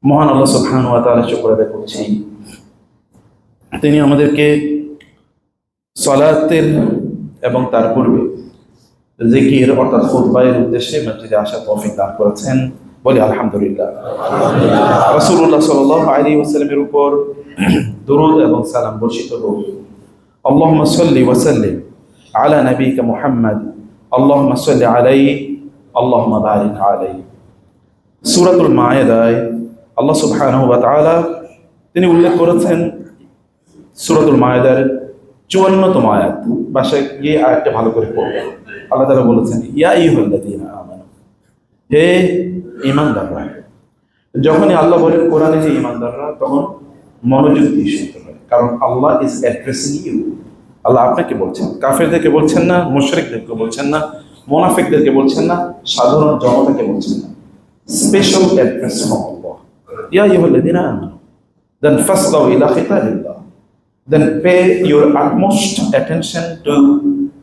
মহান আল্লাহ সুবহানাহু ওয়া তাআলা শুকর আদায় করছি, তিনি আমাদেরকে সালাতের এবং তার পূর্বে জিকির অর্থাৎ খুতবায়ের উদ্দেশ্যে মসজিদে আসার তৌফিক দান করেছেন। বলি আলহামদুলিল্লাহ। রাসূলুল্লাহ সাল্লাল্লাহু আলাইহি ওয়াসাল্লামের উপর দুরূদ এবং সালাম বর্ষিত হোক। আল্লাহুম্মা সাল্লি ওয়া সাল্লিম আলা নাবিয়িকা মুহাম্মদ, আল্লাহুম্মা সাল্লি আলাইহি, আল্লাহুম্মা বারিক আলাইহি। সূরাতুল মায়েদায় আল্লাহ সুবহানাহু ওয়া তাআলা তিনি উল্লেখ করেছেন সূরাতুল মায়েদার 54তম আয়াত, বাসায় গিয়ে আয়াতটা ভালো করে পড়বেন। আল্লাহ তাআলা বলেছেন, ইয়া আইয়ুহাল্লাযীনা আমানু, হে ঈমানদাররা। যখনই আল্লাহ বলেন কোরআনে যে ঈমানদাররা, তখন মনোযোগ দিয়ে শুনতে হবে, কারণ আল্লাহ ইজ অ্যাড্রেসিং ইউ। আল্লাহ আপনাকে বলছেন, কাফেরদেরকে বলছেন না, মুশরিকদেরকে বলছেন না, মুনাফিকদেরকে বলছেন না, সাধারণ জনতাকে বলছেন না। স্পেশাল অ্যাড্রেস ফ্রম আল্লাহ। ইয়া আইয়ুহাল্লাযীনা আমানু, দেন ফাসগাউ ইলা খিতাবিল্লাহ, then pay your utmost attention to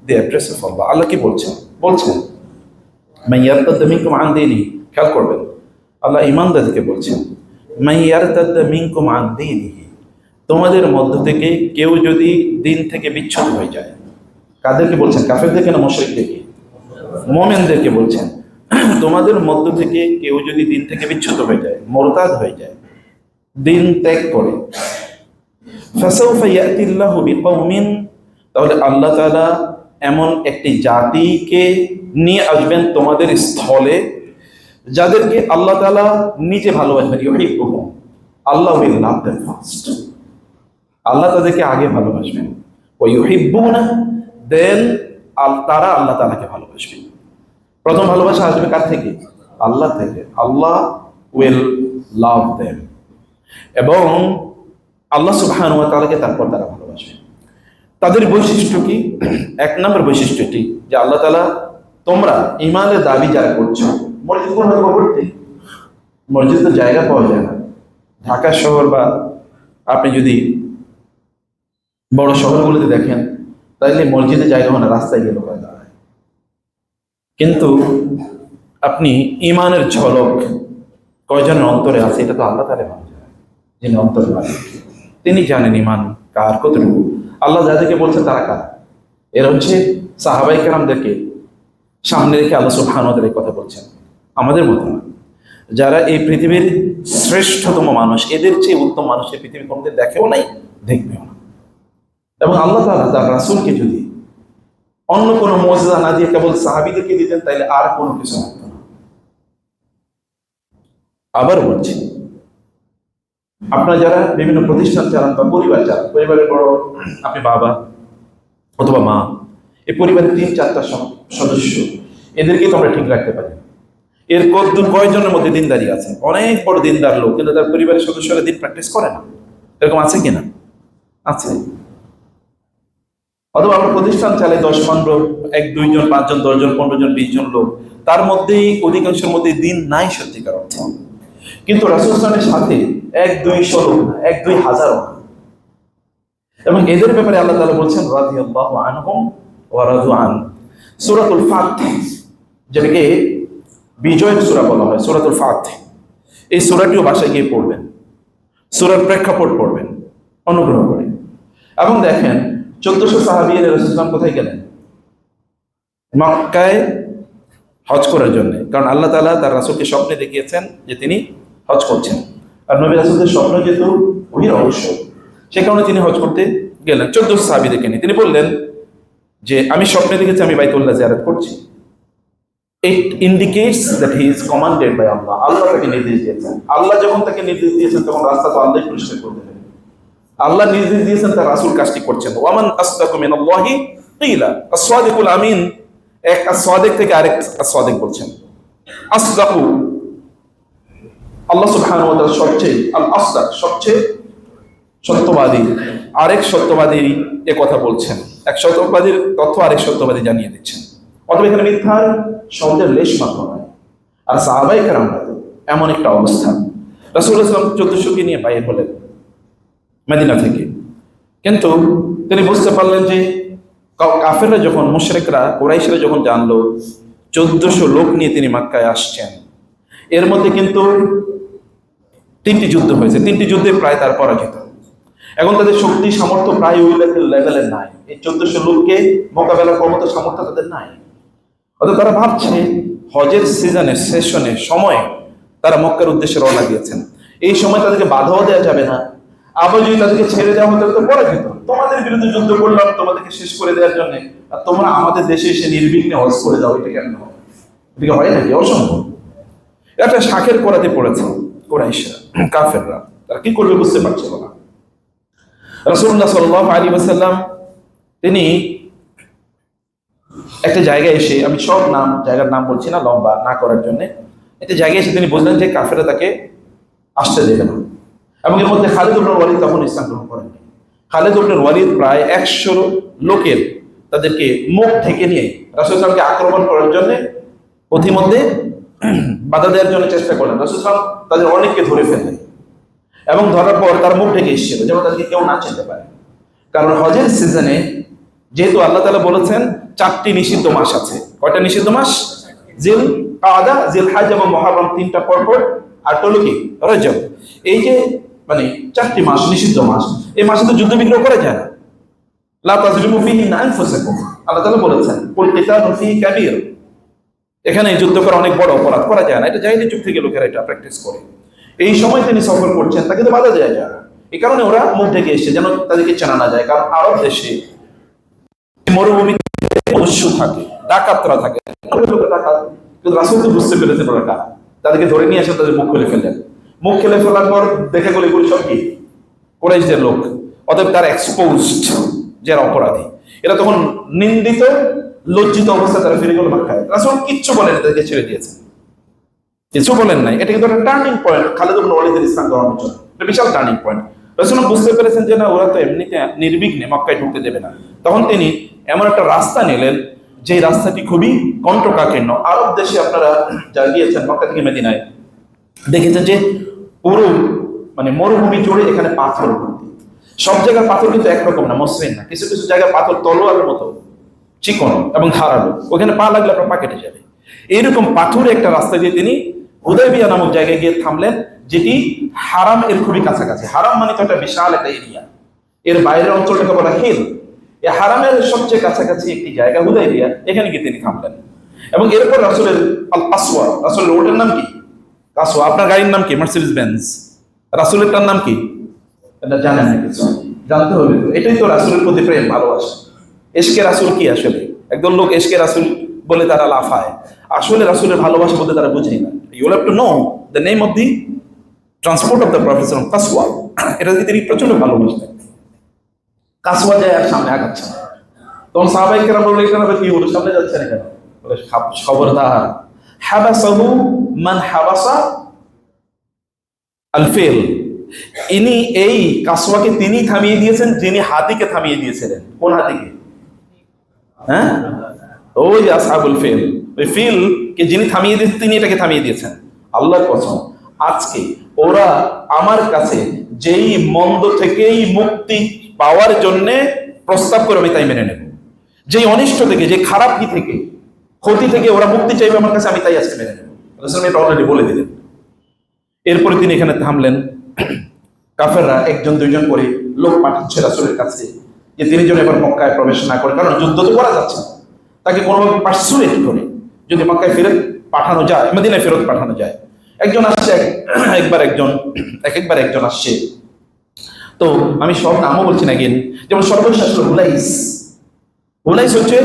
the address of Allah. আল্লাহ কি বলছেন? মান ইয়ারতাদ্দা মিনকুম আন দীনিহি, খেয়াল করবেন, আল্লাহ ঈমানদারদেরকে বলছেন, মান ইয়ারতাদ্দা মিনকুম আন দীনিহি, তোমাদের মধ্য থেকে কেউ যদি দিন থেকে বিচ্ছুত হয়ে যায়। কাদেরকে বলছেন? কাফেরদেরকে না মুশরিকদেরকে? মুমিনদেরকে বলছেন, তোমাদের মধ্য থেকে কেউ যদি দিন থেকে বিচ্ছুত হয়ে যায়, মুরতাদ হয়ে যায়, দিন ত্যাগ করে, ফাসাউফা ইয়াতিল্লাহু বিকওমিন, তাহলে আল্লাহ তাআলা এমন একটি জাতিকে নিয়ে আসবেন তোমাদের স্থলে, যাদেরকে আল্লাহ তাআলা নিজে ভালোবাসবেন। ইউহিব্বুহুম, আল্লাহ উইল লাভ দেম ফার্স্ট। আল্লাহ তাদেরকে আগে ভালোবাসবেন। ওয়া ইউহিব্বুনা, দেন তারা আল্লাহ তাআলাকে ভালোবাসবেন। প্রথম ভালোবাসা আসবে কার থেকে? আল্লাহ থেকে। আল্লাহ উইল লাভ দেম, এবং আল্লাহ সুবহানাহু ওয়া তাআলাকে তারপর তারা ভালোবাসবে। তাদের বৈশিষ্ট্য কি? এক নম্বর বৈশিষ্ট্যটি যে আল্লাহ তাআলা, তোমরা ঈমানের দাবি যারা করছো, মসজিদ কোথায় করতে? মসজিদ তো জায়গা পাওয়া যায় না। ঢাকা শহর বা আপনি যদি বড় শহরগুলোতে দেখেন, তাইলে মসজিদে জায়গা হয় না, রাস্তায় গিয়ে লোক দাঁড়ায়। কিন্তু আপনি ঈমানের ঝলক কয়জনের অন্তরে আছে, এটা তো আল্লাহ তাআলা ভালো জানেন। যিনি অন্তরে মালিক, তিনি জানেন ঈমান কার কতটুকু। আল্লাহ যাদেরকে বলছেন তারা কারা? এরা হচ্ছে সাহাবায়ে কেরামদেরকে সামনে রেখে আল্লাহ সুবহানাহু ওয়া তাআলা কথা বলছেন। আমাদের মতো না, যারা এই পৃথিবীর শ্রেষ্ঠতম মানুষ, এদের চেয়ে উত্তম মানুষ এই পৃথিবী কোনোদিন দেখেও নাই, দেখবেও না। এবং আল্লাহ তাআলা তার রাসূলকে যদি অন্য কোনো মুজিজা না দিয়ে কেবল সাহাবীদেরকে দিতেন, তাইলে আর কোনো কিছু হতো না। আবার বলছি, আপনারা যারা বিভিন্ন প্রতিষ্ঠান চালান বা পরিবার চালান, পরিবারের বড় আপনি বাবা অথবা মা, এই পরিবারের 3-4টা সদস্য, এদেরকে তো আমরা ঠিক রাখতে পারি। এর কয়জনের মধ্যে দিনদারি আছে? অনেক বড় দিনদার লোক, কিন্তু তার পরিবারের সদস্যরা দিন প্র্যাকটিস করে না। এরকম আছে কিনা? আছে। অথবা আমরা প্রতিষ্ঠান চালাই 10-15, 1-2 জন, 5 জন, 10 জন, 15 জন, 20 জন লোক, তার মধ্যেই অধিকাংশের মধ্যে দিন নাই সত্যিকার অর্থে। কিন্তু রাসূল সাল্লাল্লাহু আলাইহি ওয়াসাল্লামের সাথে 1-200 লোক না, 1-2 হাজার। এবং এদের ব্যাপারে আল্লাহ তাআলা বলছেন, রাদিয়াল্লাহু আনহুম ওয়া রাদু আন। সূরাতুল ফাতিহ, যেটাকে বিজয়ের সূরা বলা হয়, সূরাতুল ফাতিহ, এই সূরাটিও ভাষায় গিয়ে পড়বেন, সূরার প্রেক্ষাপট পড়বেন অনুগ্রহ করে। এবং দেখেন 1400 সাহাবী রাসূল সাল্লাল্লাহু আলাইহি ওয়াসাল্লাম কোথায় গেলেন? মক্কায় হজ করার জন্য। কারণ আল্লাহ তাআলা তার রাসূলকে স্বপ্নে দেখিয়েছেন যে তিনি হজ করছেন, আর নবী রাসূলদের স্বপ্ন যেহেতু ওহির অংশ, সে কারণে তিনি হজ করতে গেলেন 1400 সাহাবীদেরকে নিয়ে। তিনি বললেন যে আমি স্বপ্নে দেখেছি আমি বাইতুল্লাহ জিয়ারত করছি। It indicates that he is commanded by Allah. Allah তাকে নির্দেশ দিয়েছেন। আল্লাহ যখন তাকে নির্দেশ দিয়েছেন, তখন রাস্তা তো আল্লাহই পরিষ্কার করে দেবেন। আল্লাহ নির্দেশ দিয়েছেন, তার রাসূল কাজটি করছেন। ওয়ামান আসদাকু মিনাল্লাহি কিলা, আস-সাদিকুল আমিন। এক আস-সাদিক থেকে আরেক আস-সাদিক বলছেন। আসদাকু, আল্লাহ সুবহানাহু ওয়া তাআলা সবচেয়ে আল-আসদাক, সবচেয়ে সত্যবাদী। আরেক সত্যবাদী এ কথা বলছেন, এক সত্যবাদীর তথ্য আরেক সত্যবাদী জানিয়ে দিচ্ছেন। অথবা এখানে মিথ্যার শব্দের লেশ মাত্র নয়। আর সাহাবায়ে কেরামরা এমন একটা অবস্থা, রাসূলুল্লাহ সাল্লাল্লাহু আলাইহি ওয়াসাল্লাম 1400 কে নিয়ে বাইরে হলেন মদিনা থেকে, কিন্তু তিনি বুঝতে পারলেন যে কাফেররা যখন, মুশরিকরা, কুরাইশরা যখন জানলো 1400 লোক নিয়ে তিনি মক্কায় আসছেন, এর মধ্যে কিন্তু 3টি যুদ্ধ হয়েছে, 3টি যুদ্ধে প্রায় তার পরাজিত। এখন তাদের শক্তি সামর্থ্য প্রায় ওই লেভেলের নাই, এই 1400 লোককে মোকাবেলা করার মতো সামর্থ্য তাদের নাই। অর্থাৎ তারা ভাবছে হজের সিজনে সেশনে সময়ে তারা মক্কার উদ্দেশ্যে রওনা দিয়েছেন, এই সময় তাদেরকে বাধাও দেওয়া যাবে না। আবার যদি তাদেরকে ছেড়ে দেওয়া হতো তো পরাজিত, তোমাদের বিরুদ্ধে যুদ্ধ করলাম তোমাদেরকে শেষ করে দেওয়ার জন্য, আর তোমরা আমাদের দেশে এসে নির্বিঘ্নে হজ করে যাও, এটা কেন হয়? এদিকে হয় নাকি? অসম্ভব। একটা শাখের করাতে পড়েছে কুরাইশরা, কাফেররা। তারা কি করবে বুঝতে পারছিল না। রাসূলুল্লাহ সাল্লাল্লাহু আলাইহি ওয়াসাল্লাম তিনি একটা জায়গায় এসে, আমি সব জায়গার নাম বলছি না লম্বা না করার জন্য, একটা জায়গায় এসে তিনি বুঝলেন যে কাফেররা তাকে আসতে দেবে না। এবং এর মধ্যে খালিদ ইবনে ওয়ালিদ তখন ইসলাম গ্রহণ করেন। খালিদ ইবনে ওয়ালিদ প্রায় 100 লোকের তাদেরকে মুখ ঢেকে নিয়ে রাসূল সাল্লাল্লাহু আলাইহি ওয়াসাল্লামকে আক্রমণ করার জন্য পথিমধ্যে বাধা দেওয়ার জন্য চেষ্টা করলেন। রাসূল সাল্লাল্লাহু আলাইহি ওয়াসাল্লাম তাদের অনেককে ধরে ফেললেন এবং ধরার পর তার মুখ ঢেকে এসেছিল যেন তাদেরকে কেউ না চিনতে পারে। কারণ হজের সিজনে যেহেতু আল্লাহ তাআলা বলেছেন 4টি নিষিদ্ধ মাস আছে। কয়টা নিষিদ্ধ মাস? জিল কাদা, জিল হজ এবং মুহররম, 3টা পরপর, আর হলো কি রজব। এই যে মানে 4টি মাস নিষিদ্ধ মাস, এই মাসে তো যুদ্ধ বিগ্রহ করা যায় না। লা তাজলিমু ফীহিন্না আনফুসাকুম, আল্লাহ তাআলা বলেছেন কুল কিতালুন ফীহি কাবীর, এখানে যুদ্ধ করা অনেক বড় অপরাধ, করা যায় না। এটা জাহিলি যুগ থেকে লোকেরা এটা প্র্যাকটিস করে। এই সময় তিনি সফর করছেন, তাকে তো বাধা দেওয়া যায় না। এই কারণে ওরা মুখ ঢেকে এসে যেন তাদেরকে চেনা না যায়। কারণ আরব দেশে মরুভূমি অবশ্য থাকে, ডাকাতরা থাকে, ডাকাত। কিন্তু রাসূল তো বুঝতে পেরেছেন ওরা কারা, তাদেরকে ধরে নিয়ে এসে তাদের মুখ খুলে ফেললেন। মুখ খুলে ফেলার পর দেখে গেলে এগুলি সব কি কুরাইশদের লোক, অতএব তারা এক্সপোজড, যারা অপরাধী। এরা তখন নিন্দিত লজ্জিত অবস্থায় তারা ফিরে গেল মক্কায়। রাসূল কিচ্ছু বলেন, তাদেরকে ছেড়ে দিয়েছেন, কিছু বলেন নাই। এটা কিন্তু একটা টার্নিং পয়েন্ট খালিদ ইবনে ওয়ালিদের ইসলাম গ্রহণের জন্য, এটা বিশাল টার্নিং পয়েন্ট। রাসূল বুঝতে পেরেছেন যে না, ওরা তো এমনিতে নির্বিঘ্নে মক্কায় ঢুকতে দেবে না। তখন তিনি এমন একটা রাস্তা নিলেন যে রাস্তাটি খুবই কণ্টকাকীর্ণ। আরব দেশে আপনারা যারা গিয়েছেন মক্কা থেকে মদিনায় দেখেছেন যে পুরো মানে মরুভূমি জুড়ে এখানে পাথর ভর্তি। সব জায়গার পাথর কিন্তু একরকম না, মসৃণ না। কিছু কিছু জায়গায় পাথর তলোয়ারের মতো চিকন এবং ধারালো, ওখানে পা লাগলে আপনার পা কেটে যাবে। এইরকম পাথরের একটা রাস্তা দিয়ে তিনি হুদায়বিয়া নামক জায়গায় গিয়ে থামলেন, যেটি হারাম এর খুবই কাছাকাছি। হারাম মানে তো একটা বিশাল একটা এরিয়া, এর বাইরের অঞ্চলটাকে বলা হিল। এই হারামের সবচেয়ে কাছাকাছি একটি জায়গা হুদায়বিয়া, এখানে গিয়ে তিনি থামলেন। এবং এরপর রাসূলের আল কাসওয়া, রাসূলের ওটার নাম কি? কাসওয়া। আপনার গাড়ির নাম কি? Mercedes Benz. রাসূলেরটার নাম কি? এটা জানেন না? কিছু জানতে হবে তো। এটাই তো রাসূলের প্রতি প্রেম, ভালোবাসা। এশকে রাসূল কি আসলে? একদল লোক এশকে রাসূল বলে তারা লাফায়, আসলে রাসূলের ভালোবাসা বলতে তারা বুঝেই না। You have to know the name of the transport of the prophet Qaswa. এটা যদি তিনি প্রচন্ড ভালোবাসতেন। কাসওয়া যায় আর সামনে আগাচ্ছে, তখন সাহাবায়ে কেরাম বললেন এটা কি হলো, সামনে যাচ্ছে না কেন? বলে খবরদার, হাবাসাহু মান হাবাসা আল ফিল। ইনি এই কাসওয়াকে তিনি থামিয়ে দিয়েছেন যিনি হাতিকে থামিয়ে দিয়েছিলেন। কোন হাতিকে? হ্যাঁ, ওই আসহাবুল ফিল, ওই ফিল কে যিনি থামিয়ে দিয়েছেন তিনি এটাকে থামিয়ে দিয়েছেন। আল্লাহর কসম, আজকে ওরা আমার কাছে যেই মন্দ থেকেই মুক্তি পাওয়ার জন্য প্রস্তাব করে আমি তাই মেনে নেব। যেই অনিষ্ট থেকে, যে খারাপ কি থেকে, ক্ষতি থেকে ওরা মুক্তি চাইবে আমার কাছে, আমি তাই আজকে মেনে নেব। রাসূল এটা অলরেডি বলে দিলেন। এরপরে তিনি এখানে থামলেন। কাফেররা একজন দুইজন করে লোক পাঠাচ্ছে রাসূলের কাছে যে তিনি যেন এবার মক্কায় প্রবেশ না করে, কারণ যুদ্ধ তো করা যাচ্ছে না। তাকে কোনোভাবে পার্সুয়েট করে যদি মক্কায় ফেরত পাঠানো যায়, মদিনায় ফেরত পাঠানো যায়। একজন আসছে, একবার একজন আসছে। তো আমি সব নামও বলছি না, গেন যেমন সর্বশেষ আসলো হুলাইস। হুলাইস হচ্ছে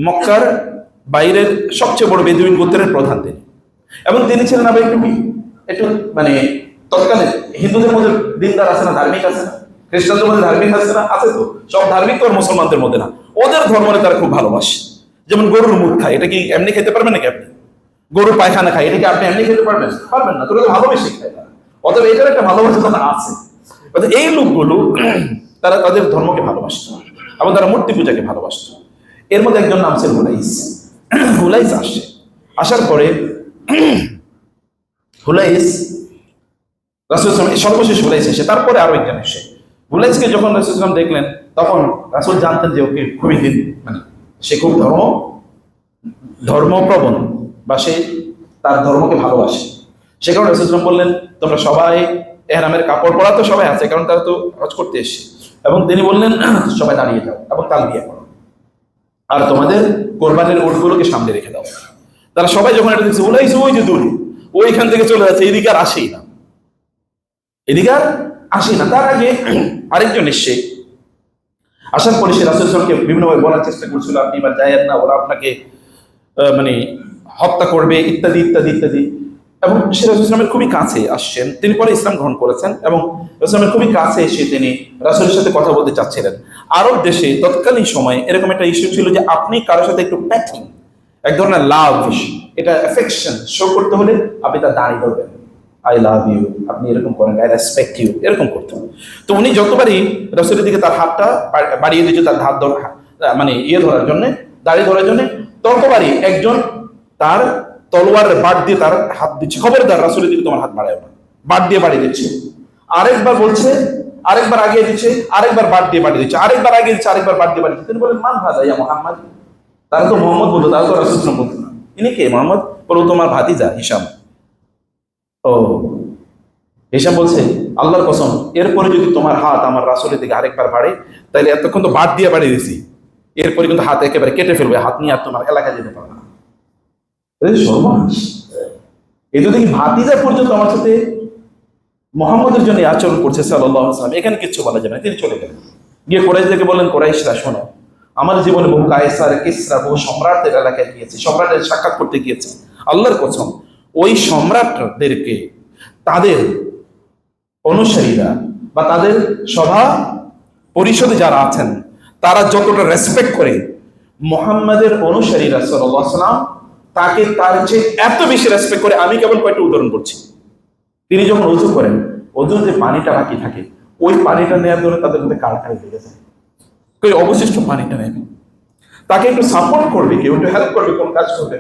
মক্কার বাইরের সবচেয়ে বড় বেদুইন গোত্রের প্রধান তিনি, এবং তিনি ছিলেন আবার একটু মানে তৎকালে হিন্দুদের মধ্যে দিনদার আছে না, ধার্মিক আছে না, খ্রিস্টানদের মধ্যে ধার্মিক আছে না, আছে তো। সব ধার্মিক তো আর মুসলমানদের মধ্যে না, ওদের ধর্মে তারা খুব ভালোবাসে। যেমন গরুর মুখ খায়, এটা কি এমনি খেতে পারবেন নাকি আপনি? গরুর পায়খানা খায়, এটা কি আপনি এমনি খেতে পারবেন? পারবেন না, তোরা তো ভালোবেসে খায় তারা। অতএব এটার একটা ভালোবাসা তারা আছে। এই লোকগুলো তারা তাদের ধর্মকে ভালোবাসত এবং তারা মূর্তি পূজাকে ভালোবাসত। এর মধ্যে একজন নাম ছিল হুলাইস। হুলাইস আসে, আসার পরে হুলাইস রাসূল সর্বশেষ হুলাইস এসে, তারপরে আরো একজন এসে। হুলাইসকে যখন রাসূল দেখলেন তখন রাসূল জানতেন যে ওকে খুবই মানে সে খুব ধর্মপ্রবণ বা সে তার ধর্মকে ভালোবাসে। সে কারণে রাসূলুল্লাহ বললেন তোমরা সবাই ইহরামের কাপড় পরা তো সবাই আছে, কারণ তারা তো হজ করতে এসেছে, এবং তিনি বললেন সবাই দাঁড়িয়ে যাও এবং তালবিয়া করো, আর তোমাদের কোরবানির উটগুলোকে সামনে রেখে দাও। তারা সবাই যখন এটা দেখছে ওলাই ওই যে দূরে ওইখান থেকে চলে যাচ্ছে, এদিকে আর আসেই না, এদিকে আর আসেই না। তার আগে আরেকজন এসছে, আসার পরে সে রাসূলকে বিভিন্নভাবে বলার চেষ্টা করছিল আপনি এবার যায়েন না, ওরা আপনাকে মানে হত্যা করবে ইত্যাদি ইত্যাদি ইত্যাদি। এবং সে রাসূলের খুবই কাছে আসছেন, তিনি পরে ইসলাম গ্রহণ করেছেন এবং রাসূলের খুবই কাছে এসে তিনি রাসূলের সাথে কথা বলতে চাচ্ছিলেন। আরব দেশে তৎকালীন সময়ে এরকম একটা ইস্যু ছিল যে আপনি কারোর সাথে একটু প্যাটিং, এক ধরনের লাভ, এটা অ্যাফেকশন শো করতে হলে আপনি তার দাঁড়িয়ে ধরবেন, আই লাভ ইউ, আপনি এরকম করেন, আই রেসপেক্ট ইউ, এরকম করতে হবে। তো উনি যতবারই রাসূলের দিকে তার হাতটা বাড়িয়ে দিয়েছে, তার হাত মানে ধরার জন্য, দাঁড়িয়ে ধরার জন্য, ততবারই একজন তার তলোয়ারের বাট দিয়ে তার হাত দিচ্ছে, খবরদার রাসূলের দিকে তোমার হাত বাড়ায় না, বাট দিয়ে বাড়িয়ে দিচ্ছে। আরেকবার বলছে, আরেকবার আগিয়ে দিচ্ছে, আরেকবার বাট দিয়ে বাড়িয়ে দিচ্ছে, আরেকবার আগিয়ে দিচ্ছে, আরেকবার বাট দিয়ে বাড়িয়ে দিচ্ছে। তিনি বলেন মান হাযা ইয়া মুহাম্মদ, তারা তো মোহাম্মদ বলতো, তারা তো রাসূল বলতো না, ইনি কে মোহাম্মদ? বলো তোমার ভাতিজা হিশাম। ও হিশাম বলছে আল্লাহর কসম, এরপরে যদি তোমার হাত আমার রাসূলের দিকে আরেকবার বাড়ে, তাহলে এতক্ষণ তো বাট দিয়ে বাড়িয়ে দিছি, এরপরে কিন্তু হাত একেবারে কেটে ফেলবে, হাত নিয়ে আর তোমার এলাকায় যেতে পারবে না। সর্বনাশ! এই তো দেখি ভাতিজা পর্যন্ত আমার সাথে মুহাম্মদের জন্য আচরণ করছে সাল্লাল্লাহু আলাইহি ওয়াসাল্লাম, এখানে কিচ্ছু বলা যাবে না। তিনি চলে গেলেন, গিয়ে কুরাইশদেরকে বললেন, কুরাইশরা শোনো, আমার জীবনে বহু কায়সার কিসরা বহু সম্রাটদের এলাকায় গিয়েছি, সম্রাটের সাক্ষাৎ করতে গিয়েছি, আল্লাহর কসম ওই সম্রাটদেরকে তাদের অনুসারীরা বা তাদের সভা পরিষদে যারা আছেন তারা যতটা রেসপেক্ট করে, মুহাম্মাদের অনুসারীরা সাল্লাল্লাহু আলাইহি ওয়াসাল্লাম তাকে তার চেয়ে এত বেশি রেসপেক্ট করে। আমি কেবল কয়েকটা উদাহরণ করছি। তিনি যখন ওযু করেন, ওযুর যে পানিটা বাকি থাকে, ওই পানিটা নেওয়ার জন্য তাদের মধ্যে কারখানা লেগে যায়, কেউ অবশিষ্ট পানিটা নেবে, তাকে একটু সাপোর্ট করবে, কেউ একটু হেল্প করবে, কোন কাজ করবে,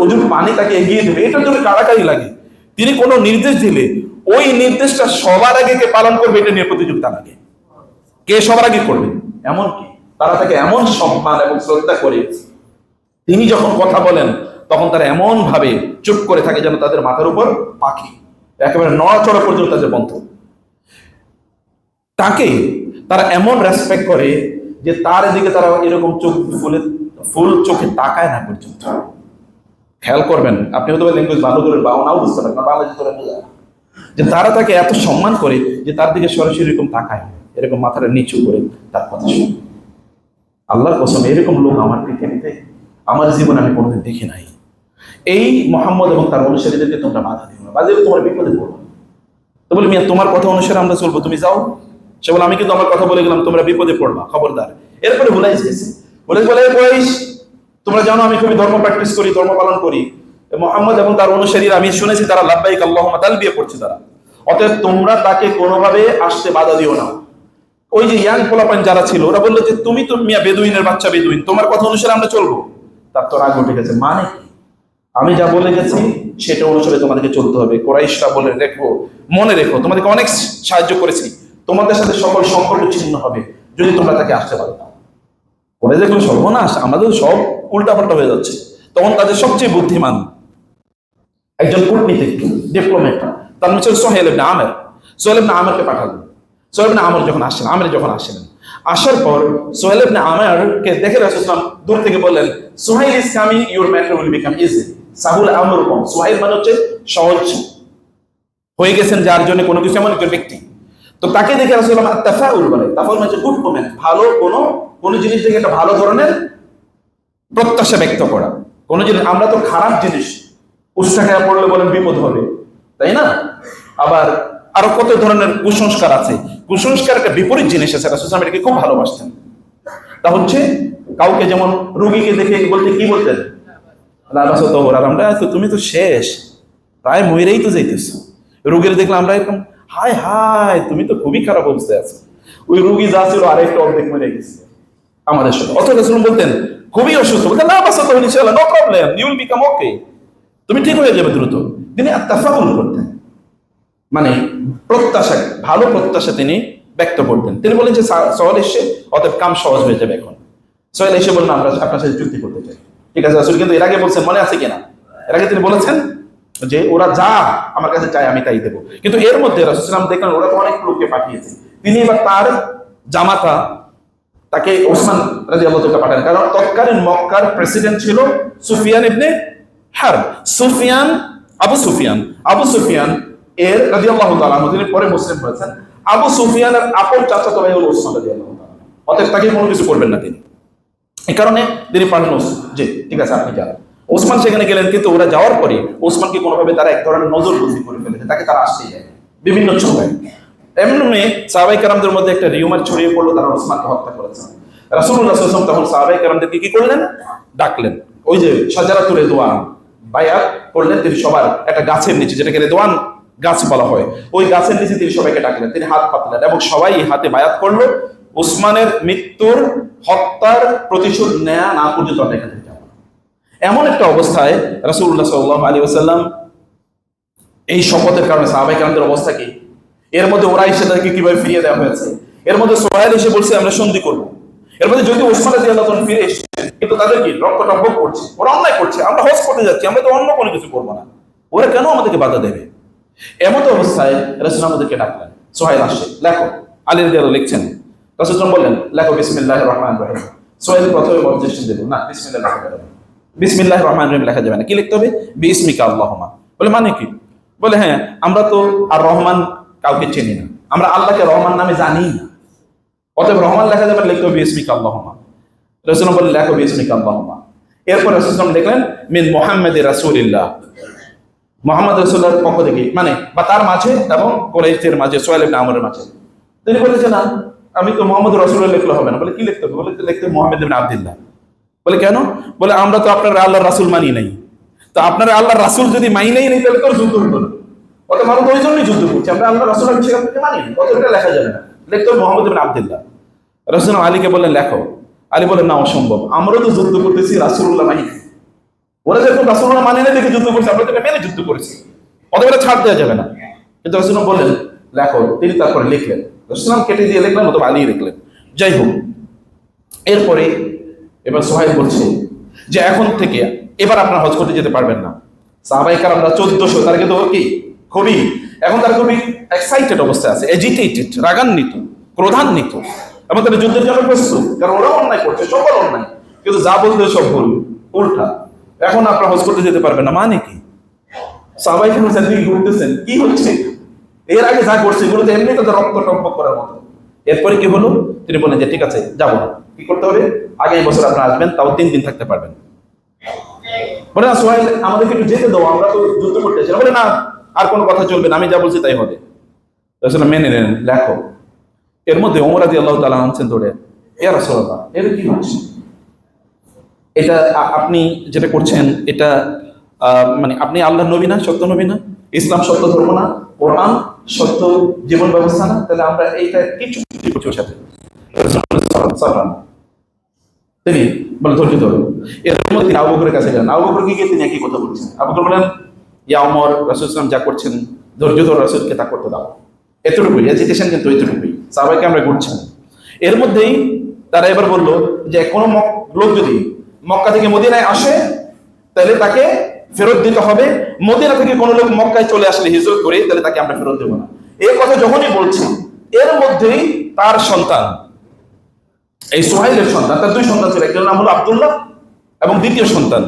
ওযুর পানি তাকে এগিয়ে দেবে, এটার জন্য কারাকারি লাগে। তিনি কোনো নির্দেশ দিলে ওই নির্দেশটা সবার আগে কে পালন করবে, এটা নিয়ে প্রতিযোগিতা লাগে, কে সবার আগে করবে। এমনকি তারা তাকে এমন সম্মান এবং শ্রদ্ধা করে, তিনি যখন কথা বলেন তখন তারা এমন ভাবে চুপ করে থাকে যেন তাদের মাথার উপর পাখি, একেবারে নড়াচড়া পর্যন্ত তাদের বন্ধ। তাকে তারা এমন রেসপেক্ট করে যে তার দিকে তারা এরকম চোখ ফুল চোখে তাকায় না পর্যন্ত। খেয়াল করবেন, আপনি হয়তো ল্যাঙ্গুয়েজ ভালো করে বা নাও বুঝতে পারেন, বাংলাদেশে তোরা যে তারা তাকে এত সম্মান করে যে তার দিকে সরাসরি এরকম তাকায়, এরকম মাথাটা নিচু করে তার কথা শুনে। আল্লাহর কসম, এরকম লোক আমার পৃথিবীতে আমার জীবনে আমি কোনোদিন দেখি নাই। এই মুহাম্মদ এবং তার অনুসারীদেরকে তোমরা বাধা দিও না, বাধা দিলে তোমার বিপদে পড়বে। তো বলে মিয়া তোমার কথা অনুসারে আমরা চলবো, তুমি যাও। সে বলে আমি কিন্তু আমার কথা বলে গেলাম, তোমরা বিপদে পড়বা, খবরদার। এরপরে ভুলাই গেছে, বলে কুরাইশ তোমরা জানো আমি খুবই ধর্ম প্র্যাকটিস করি, ধর্ম পালন করি, মুহাম্মদ এবং তার অনুসারীরা আমি শুনেছি তারা লাব্বাইক আল্লাহুম্মা তালবিয়া পড়ছে তারা, অতএব তোমরা তাকে কোনোভাবে আসতে বাধা দিও না। ওই যে ইয়াং পোলাপান যারা ছিল ওরা বললো যে তুমি তো মিয়া বেদুইনের বাচ্চা, বেদুইন, তোমার কথা অনুসারে আমরা চলবো। তার তো রাগ উঠে গেছে, মানে কি? আমি যা বলে গেছি সেটা অনুসারে তোমাদেরকে চলতে হবে। কুরাইশরা বলে রেখো, মনে রেখো, তোমাদেরকে অনেক সাহায্য করেছি, তোমাদের সাথে সকল সম্পর্ক ছিন্ন হবে যদি তোমরা তাকে আসতে পারো না। ওরা দেখলো সর্বনাশ, আমাদের সব উল্টাপাল্টা হয়ে যাচ্ছে। তখন তাদের সবচেয়ে বুদ্ধিমান একজন কূটনীতিক, ডিপ্লোম্যাট, তার নাম ছিল সোহেল ইবনে আমের। সোহেল ইবনে আমেরকে পাঠালেন। সোহেল ইবনে আমর যখন আসলেন, আমের যখন আসলেন, আসার পর সোহেল ইবনে আমেরকে দেখে রাসূল সাল্লাল্লাহু আলাইহি ওয়াসাল্লাম দূর থেকে বললেন, Suhail is coming, your matter will become easy. সাহুল আমরুকুম, সোহেল মানে হচ্ছে সহজ হয়ে গেছেন, যার জন্য কোনো কিছু, এমন একজন ব্যক্তি। তো তাকে দেখে রাসূল সাল্লাল্লাহু আলাইহি ওয়াসাল্লাম তাফাউল বলে, তাফাউল মানে গুড ওমেন, ভালো কোনো জিনিস থেকে একটা ভালো ধরনের প্রত্যাশা ব্যক্ত করা। কোন জিনিস, আমরা তো খারাপ জিনিস উষ্টা খেয়া পড়লে বলেন বিপদ হবে, তাই না? আবার আরো কত ধরনের কুসংস্কার আছে, কুসংস্কার একটা বিপরীত জিনিস আছে। রাসূল সাল্লাল্লাহু আলাইহি ওয়াসাল্লাম এটাকে খুব ভালোবাসতেন। তা হচ্ছে কাউকে যেমন রোগীকে দেখে বলতে কি বলতেন, আমরা তো তুমি তো শেষ, প্রায় মরেই তো যাইতেছো। রোগীর দেখলে আমরা এরকম হায় হায় তুমি তো খুবই খারাপ অবস্থায় আছো। ওই রোগী যা ছিল আরেকটা অর্ধেক মরে গেছে আমাদের সাথে। অথচ রাসূল বলতেন খুবই অসুস্থ, বলতেন না বাসা তো ইনশাআল্লাহ, no problem, you will become okay, তুমি ঠিক হয়ে যাবে দ্রুত। তিনি তাফাউল করতেন, মানে প্রত্যাশা, ভালো প্রত্যাশা তিনি ব্যক্ত করতেন। তিনি বলেন যে সোহেল এসে, অতএব কাম সহজ হয়ে যাবে এখন। সোহেল এসে বললেন আমরা আপনার সাথে চুক্তি করতে চাই। ঠিক আছে রাসূল কিন্তু এর আগে বলছেন, মনে আছে কিনা? এর আগে তিনি বলেছেন যে ওরা যা আমার কাছে চায় আমি তাই দেবো। কিন্তু এর মধ্যে রাসূলুল্লাহ সাল্লাল্লাহু আলাইহি ওয়াসাল্লাম দেখলেন ওরা তো অনেক লোককে পাঠিয়েছে, তিনি এবার তার জামাতা তাকে ওসমান রাদিয়াল্লাহু তাআলা পাঠান, কারণ তৎকালীন মক্কার প্রেসিডেন্ট ছিল সুফিয়ান ইবনে হারব। আবু সুফিয়ান এর রাদিয়াল্লাহু তাআলা আনহু, তিনি পরে মুসলিম হয়েছেন। আবু সুফিয়ানের আপন চাচাতো ভাই হলো ওসমান রাদিয়াল্লাহু তাআলা, অতএব তাকে কোনো কিছু করবেন না তিনি। এই কারণে তিনি পাঠানো যে ঠিক আছে আপনি যান। ওসমান সেখানে গেলেন, কিন্তু ওরা যাওয়ার পরে ওসমানকে কোনোভাবে তারা এক ধরনের নজরবন্দি করে ফেলেছে, তাকে তারা আসতেই যায় বিভিন্ন সময়। এমনি সাহাবায়ে কেরামদের মধ্যে একটা রিউমার ছড়িয়ে পড়লো তারা ওসমানকে হত্যা করেছে। রাসূলুল্লাহ সাল্লাল্লাহু আলাইহি ওয়াসাল্লাম তখন সাহাবায়ে কেরামদেরকে কি করলেন, ডাকলেন। ওই যে শাজারাতুর রিদওয়ান বায়াত করলেন তিনি সবার একটা গাছের নিচে, যেটাকে রিদওয়ান গাছ বলা হয়, ওই গাছের নিচে তিনি সবাইকে ডাকলেন, তিনি হাত পাতলেন এবং সবাই হাতে বায়াত করলো ওসমানের মৃত্যুর হত্যার প্রতিশোধ নেয়া না পর্যন্ত এখান থেকে যাওয়া। এমন একটা অবস্থায় রাসূলুল্লাহ সাল্লাল্লাহু আলাইহি ওয়াসাল্লাম এই শপথের কারণে সাহাবায়ে কেরামদের অবস্থা কি, এর মধ্যে ওরা এসে তাদেরকে কিভাবে ফিরিয়ে দেওয়া হয়েছে, এর মধ্যে সোহাইল এসে বলছে আমরা সন্ধি করব, এর মধ্যে যদি ওসমান রাদিয়াল্লাহু তাআলা ফিরে এসেছে কিন্তু তাদের কি রক্তটব্বক করছে, ওরা অন্যায় করছে, আমরা হজ করতে যাচ্ছি, আমরা তো অন্য কোনো কিছু করবো না, ওরা কেন আমাদেরকে বাধা দেবে। এমন অবস্থায় রাসূল আমাদেরকে ডাকলেন, সোহাইল আসে, লেখো। আলী রাদিয়াল্লাহু লিখছেন, রাসূল বললেন লেখো বিসমিল্লাহির রহমানির রহিম। সোহাইল প্রথমে বলতেছেন দেব না, বিসমিল্লাহির রহমানির রহিম লেখা যাবে না, কি লিখতে হবে, বিসমিকা আল্লাহুম্মা। বলে মানে কি, বলে হ্যাঁ আমরা তো আর রহমান কাউকে চিনি না, আমরা আল্লাহকে রহমান নামে জানি না, অতএব রহমান লেখা যাবে, লিখতে হবে বিসমিকা আল্লাহুম্মা। রাসূল বললেন লেখো বিসমিকা আল্লাহুম্মা। এরপর রাসূল লিখলেন মিন মুহাম্মাদির রাসূলিল্লাহ, মুহাম্মদ রাসূলুল্লাহর পক্ষ থেকে, মানে বা তার মাঝে এবং কুরাইশদের মাঝে, সুহাইল ইবনে আমরের মাঝে। তিনি বলেছেন না আমি তো মুহাম্মদ রাসূলুল্লাহ লিখলে হবে না, বলে কি লিখতে হবে, বলে লিখতে হবে মুহাম্মদ ইবনে আব্দুল্লাহ। বলে কেন, বলে আমরা তো আপনার আল্লাহর রাসূল মানি নাই, তো আপনার আল্লাহর রাসূল যদি মানি নাই তাহলে তো যুদ্ধ হতো না, অতএব আমরা তো ওই জন্যই যুদ্ধ করছি, আমরা আল্লাহর রাসূলের বিষয় আপনাকে মানি না, অতএব এটা লেখা যাবে না, লিখতে হবে মুহাম্মদ ইবনে আব্দুল্লাহ। রাসূল আলীকে বললেন লেখো। আলী বললেন না অসম্ভব, আমরা তো যুদ্ধ করতেছি রাসূলুল্লাহ মানি না, ওরা যখন রাসূলুল্লাহ মানে না দেখে যুদ্ধ করছে, আমরা তো মেনে যুদ্ধ করেছি, অতএব এটা ছাড় দেওয়া যাবে না। কিন্তু রাসূল বললেন লেখো, তিনি তারপরে লিখলেন, রাসূল কেটে দিয়ে লিখলেন, অথবা আলী লিখলেন। যাই হোক, এরপরে এবার সোহাইল বলছে যে এখন থেকে এবার আপনারা হজ করতে যেতে পারবেন না। সাহাবায়ে কেরামরা 1400, তারা কিন্তু কি খুবই এখন তারা খুবই এক্সাইটেড অবস্থায় আছে, এজিটেটেড, রাগান্বিত, ক্রোধান্বিত, এবং তারা যুদ্ধের জন্য প্রস্তুত, কারণ ওরা অন্যায় করছে, সকল অন্যায়, কিন্তু যা বলতে সব ভুল উল্টা। এখন আপনারা হজ করতে যেতে পারবেন না মানে কি, সাহাবায়ে কেরাম দিকে ঘুরতেছেন কি হচ্ছে, এর আগে যা করছে এগুলো তো এমনি তাদের রক্ত টম্পক করার মতো। এরপরে কি হলো, তিনি বলেন যে ঠিক আছে যাবো না, কি করতে হবে, আগামী বছর আপনারা আসবেন, তাও 3 দিন থাকতে পারবেন। বলে না সোহাইল আমাদেরকে একটু যেতে দাও, আমরা তো যুদ্ধ করতে এসেছি। বলে না আর কোনো কথা চলবে না, আমি যা বলছি তাই হবে। রাসূল মেনে নেন, লেখো। এর মধ্যে ওমর রাদিয়াল্লাহু তাআলা আনছেন ধরে, ইয়া রাসূলুল্লাহ এর কি হচ্ছে, এটা আপনি যেটা করছেন এটা মানে আপনি আল্লাহর নবী না, সত্য নবী না, ইসলাম সত্য ধর্ম না, কোরআন সত্য জীবন ব্যবস্থা না, তাহলে আমরা এইটা কিছু করছি ওর সাথে। তিনি বলে ধৈর্য ধরো। এর মধ্যে তিনি আবু বকরের কাছে গেলেন, আবু বকরকে গিয়ে তিনি একই কথা বলছেন। আবু বকর বলেন ইয়া ওমর, রাসূল সাল্লাল্লাহু আলাইহি ওয়াসাল্লাম যা করছেন ধৈর্য ধরো, রাসূলকে তা করতে দাও। এতটুকুই এজিটেশন, কিন্তু এতটুকুই সাহাবায়ে আমরা ঘুরছেন। এর মধ্যেই তারা এবার বলল যে কোনো লোক যদি মক্কা থেকে মদিনায় আসে তাহলে তাকে ফেরত দিতে হবে, মদিনা থেকে কোনো লোক মক্কায় চলে আসলে হিজরত করে, তাহলে তাকে আমরা ফেরত দেব না। এই কথা যখনই বলছি, এর মধ্যেই তার সন্তান, এই সোহাইলের সন্তান, তার 2 সন্তান ছিল, একজনের নাম হলো আব্দুল্লাহ এবং দ্বিতীয় সন্তান,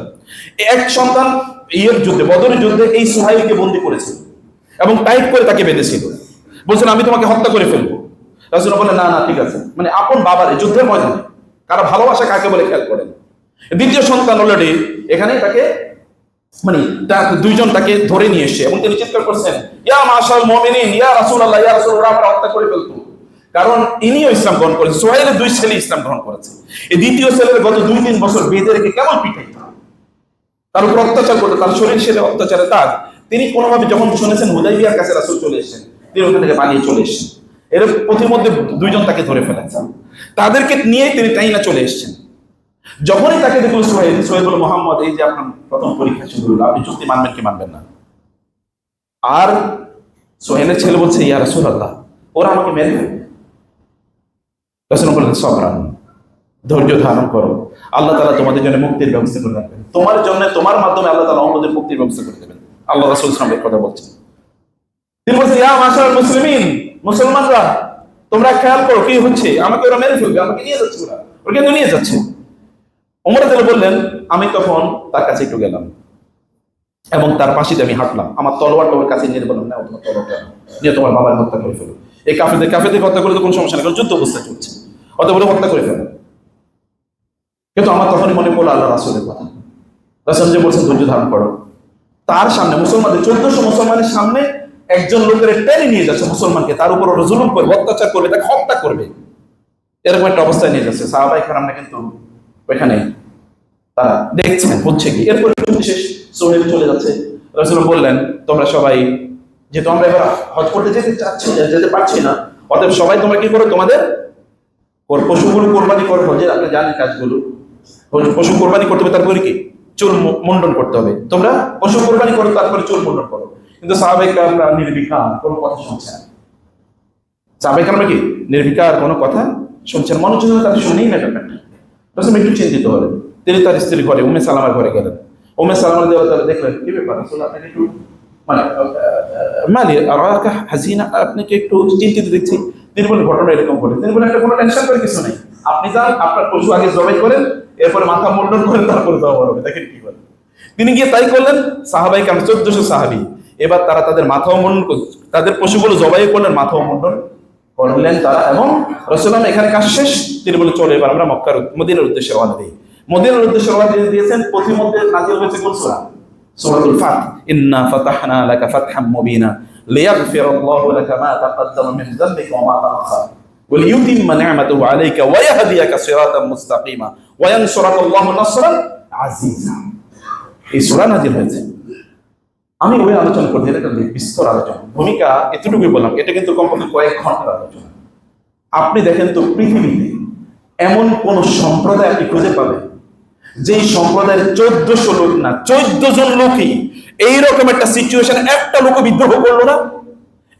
এক সন্তান ইয়ের যুদ্ধে, বদরের যুদ্ধে এই সোহাইলকে বন্দী করেছিল এবং টাইট করে তাকে বেঁধেছিল, বলছেন আমি তোমাকে হত্যা করে ফেলবো। রাসূল বললেন না না ঠিক আছে, মানে আপন বাবার যুদ্ধের ময়দানে কারো ভালোবাসা কাকে বলে খেয়াল করেন। দ্বিতীয় সন্তান অলরেডি এখানে তাকে মানে 2 জন তাকে ধরে নিয়ে এসে, এবং তিনি চিৎকার করছেন ইয়া মাশাল মুমিনিন ইয়া রাসূলুল্লাহ, ইয়া রাসূলুল্লাহ, আমরা হত্যা করে ফেলতো, কারণ ইনিও ইসলাম গ্রহণ করেছে, সোহাইলের 2 ছেলে ইসলাম গ্রহণ করেছে। এই দ্বিতীয় ছেলের গত 2-3 বছর বেঁধে রেখে কেমন পিটাইত, তার উপর অত্যাচার করতো, তার শরীর ছেলে অত্যাচারে তার, তিনি কোনোভাবে যখন শুনেছেন হুদাইবিয়ার কাছে রাসূল চলে এসেছেন, তিনি ওখান থেকে পালিয়ে চলে এসেছেন। এর প্রতিমধ্যে 2 জন তাকে ধরে ফেলেছেন, তাদেরকে নিয়ে তিনি তাইনা চলে এসেছেন। যখনই তাকে দেখল সোহাইল বলে মুহাম্মদ এই যে আপনার প্রথম পরীক্ষা শুরু হলো, আপনি চুক্তি মানবেন কি মানবেন না। আর সোহাইলের ছেলে বলছে ইয়া রাসূলুল্লাহ ওরা আমাকে মেরে ফেলবে। রাসূল বললেন সবরান, ধৈর্য ধারণ করো, আল্লাহ তাআলা তোমাদের জন্য মুক্তির ব্যবস্থা করে রাখবেন, তোমার জন্য তোমার মাধ্যমে আল্লাহ তাআলা অন্যদের মুক্তির ব্যবস্থা করে দেবেন। আল্লাহ রাসূল সাল্লাল্লাহু আলাইহি ওয়াসাল্লাম কথা বলছেন। তিনি বলছেন, ইয়া মাশাআল মুসলিমিন, মুসলমানরা তোমরা খেয়াল করো কি হচ্ছে, আমাকে ওরা মেরে ফেলবে, আমাকে নিয়ে যাচ্ছে, ওরা কেন নিয়ে যাচ্ছে? ওমর রাদিয়াল্লাহু বললেন, আমি তখন তার কাছে একটু গেলাম এবং তার পাশে দিয়ে আমি হাঁটলাম, আমার তলোয়ারটা ওর কাছে নিয়ে বললাম, না তোমার তলোয়ারটা নিয়ে তোমার বাবার হত্যা করে ফেলো। এই কাফেরদের হত্যা করে তো কোনো সমস্যা নেই, কারণ যুদ্ধ অবস্থা চলছে, অত বলে হত্যা করে ফেলো। কিন্তু আমার তখনই মনে পড়লো আল্লাহ রাসূলের কথা। রাসূল যে বলছেন ধৈর্য ধারণ করো, তার সামনে মুসলমানদের 1400 মুসলমানের সামনে একজন লোকের টেনে নিয়ে যাচ্ছে মুসলমানকে, তার উপর ওরা জুলুম করবে, অত্যাচার করবে, তাকে হত্যা করবে, এরকম একটা অবস্থায় নিয়ে যাচ্ছে। সাহাবায়ে কেরামরা কিন্তু ওইখানে তারা দেখছেন হচ্ছে কি। এরপরে শেষ সোহেল চলে যাচ্ছে, রাসূল বললেন, তোমরা সবাই, যেহেতু আমরা এবার হজ করতে যেতে পারছি না, অতএব সবাই তোমরা কি করো, তোমাদের পশুগুলো কোরবানি করো। হজের আপনি জানেন কাজগুলো, পশু কোরবানি করতে হবে, তারপরে কি চুল মুন্ডন করতে হবে। তোমরা পশু কোরবানি করো, তারপরে চুল মুন্ডন করো। কিন্তু সাহাবায়ে কেরামরা নির্বিকার, কোনো কথা শুনছেন না। সাহাবায়ে কেরামরা কি নির্বিকার, কোনো কথা শুনছেন, মনোযোগ তাদের শুনেই না ব্যাপারটা। রাসূল একটু চিন্তিত হলেন, তিনি তার স্ত্রীর ঘরে উম্মে সালামার ঘরে গেলেন। উম্মে সালামা রাদিয়াল্লাহু তাআলা দেখলেন, কি ব্যাপার রাসূল, আপনাকে একটু মালি আরাকা হাজিনা, আপনাকে একটু চিন্তিত দেখছি। তিনি বলেন, ঘটনা এরকম ঘটে। তিনি বলেন, একটা কোনো টেনশন করে কিছু নেই, আপনি যান, আপনার পশু আগে জবাই করেন, এরপরে মাথা মুন্ডন করেন, তারপরে জবাই হবে। দেখেন কি করেন। তিনি গিয়ে তাই করলেন। সাহাবায়ে কেরাম 1400 সাহাবী, এবার তারা তাদের মাথাও মুন্ডন, তাদের পশুগুলো জবাই করলেন, মাথাও মুন্ডন করলেন তারা। এবং রাসূলুল্লাহ এখানে কাজ শেষ, তিনি বলে চলে এবার আমরা মদিনার উদ্দেশ্যে রওনা দিই। মদিনার উদ্দেশ্যে রওনা দিয়েছেন। পথিমধ্যে নাযিল হয়েছে কোন সূরা? সূরাতুল ফাত। ইন্না ফাতাহনা লাকা ফাতহাম মুবিনা লিয়াগফিরাল্লাহু লাকা মা তাকাদ্দামা মিন যামবিকা ওয়া মা তাআখার ওয়া লিইউতিম্মা নি'মাতাহু আলাইকা ওয়া ইয়াহদিয়াকা সিরাতাম মুস্তাকিমা ওয়া ইয়ানসুরাকাল্লাহু নাসরান আজিজা। এই সূরা নাযিল হয়েছে। আমি ওই আলোচনা করতে, এটা বিস্তর আলোচনা, ভূমিকা এতটুকুই বললাম, এটা কিন্তু কমপক্ষে কয়েক ঘন্টার আলোচনা। আপনি দেখেন তো পৃথিবীতে এমন কোন সম্প্রদায় আপনি খুঁজে পাবেন যেই সম্প্রদায়ের 1400 লোক না 14 জন লোকই এইরকম একটা সিচুয়েশন, একটা লোক বিদ্রোহ করলো না,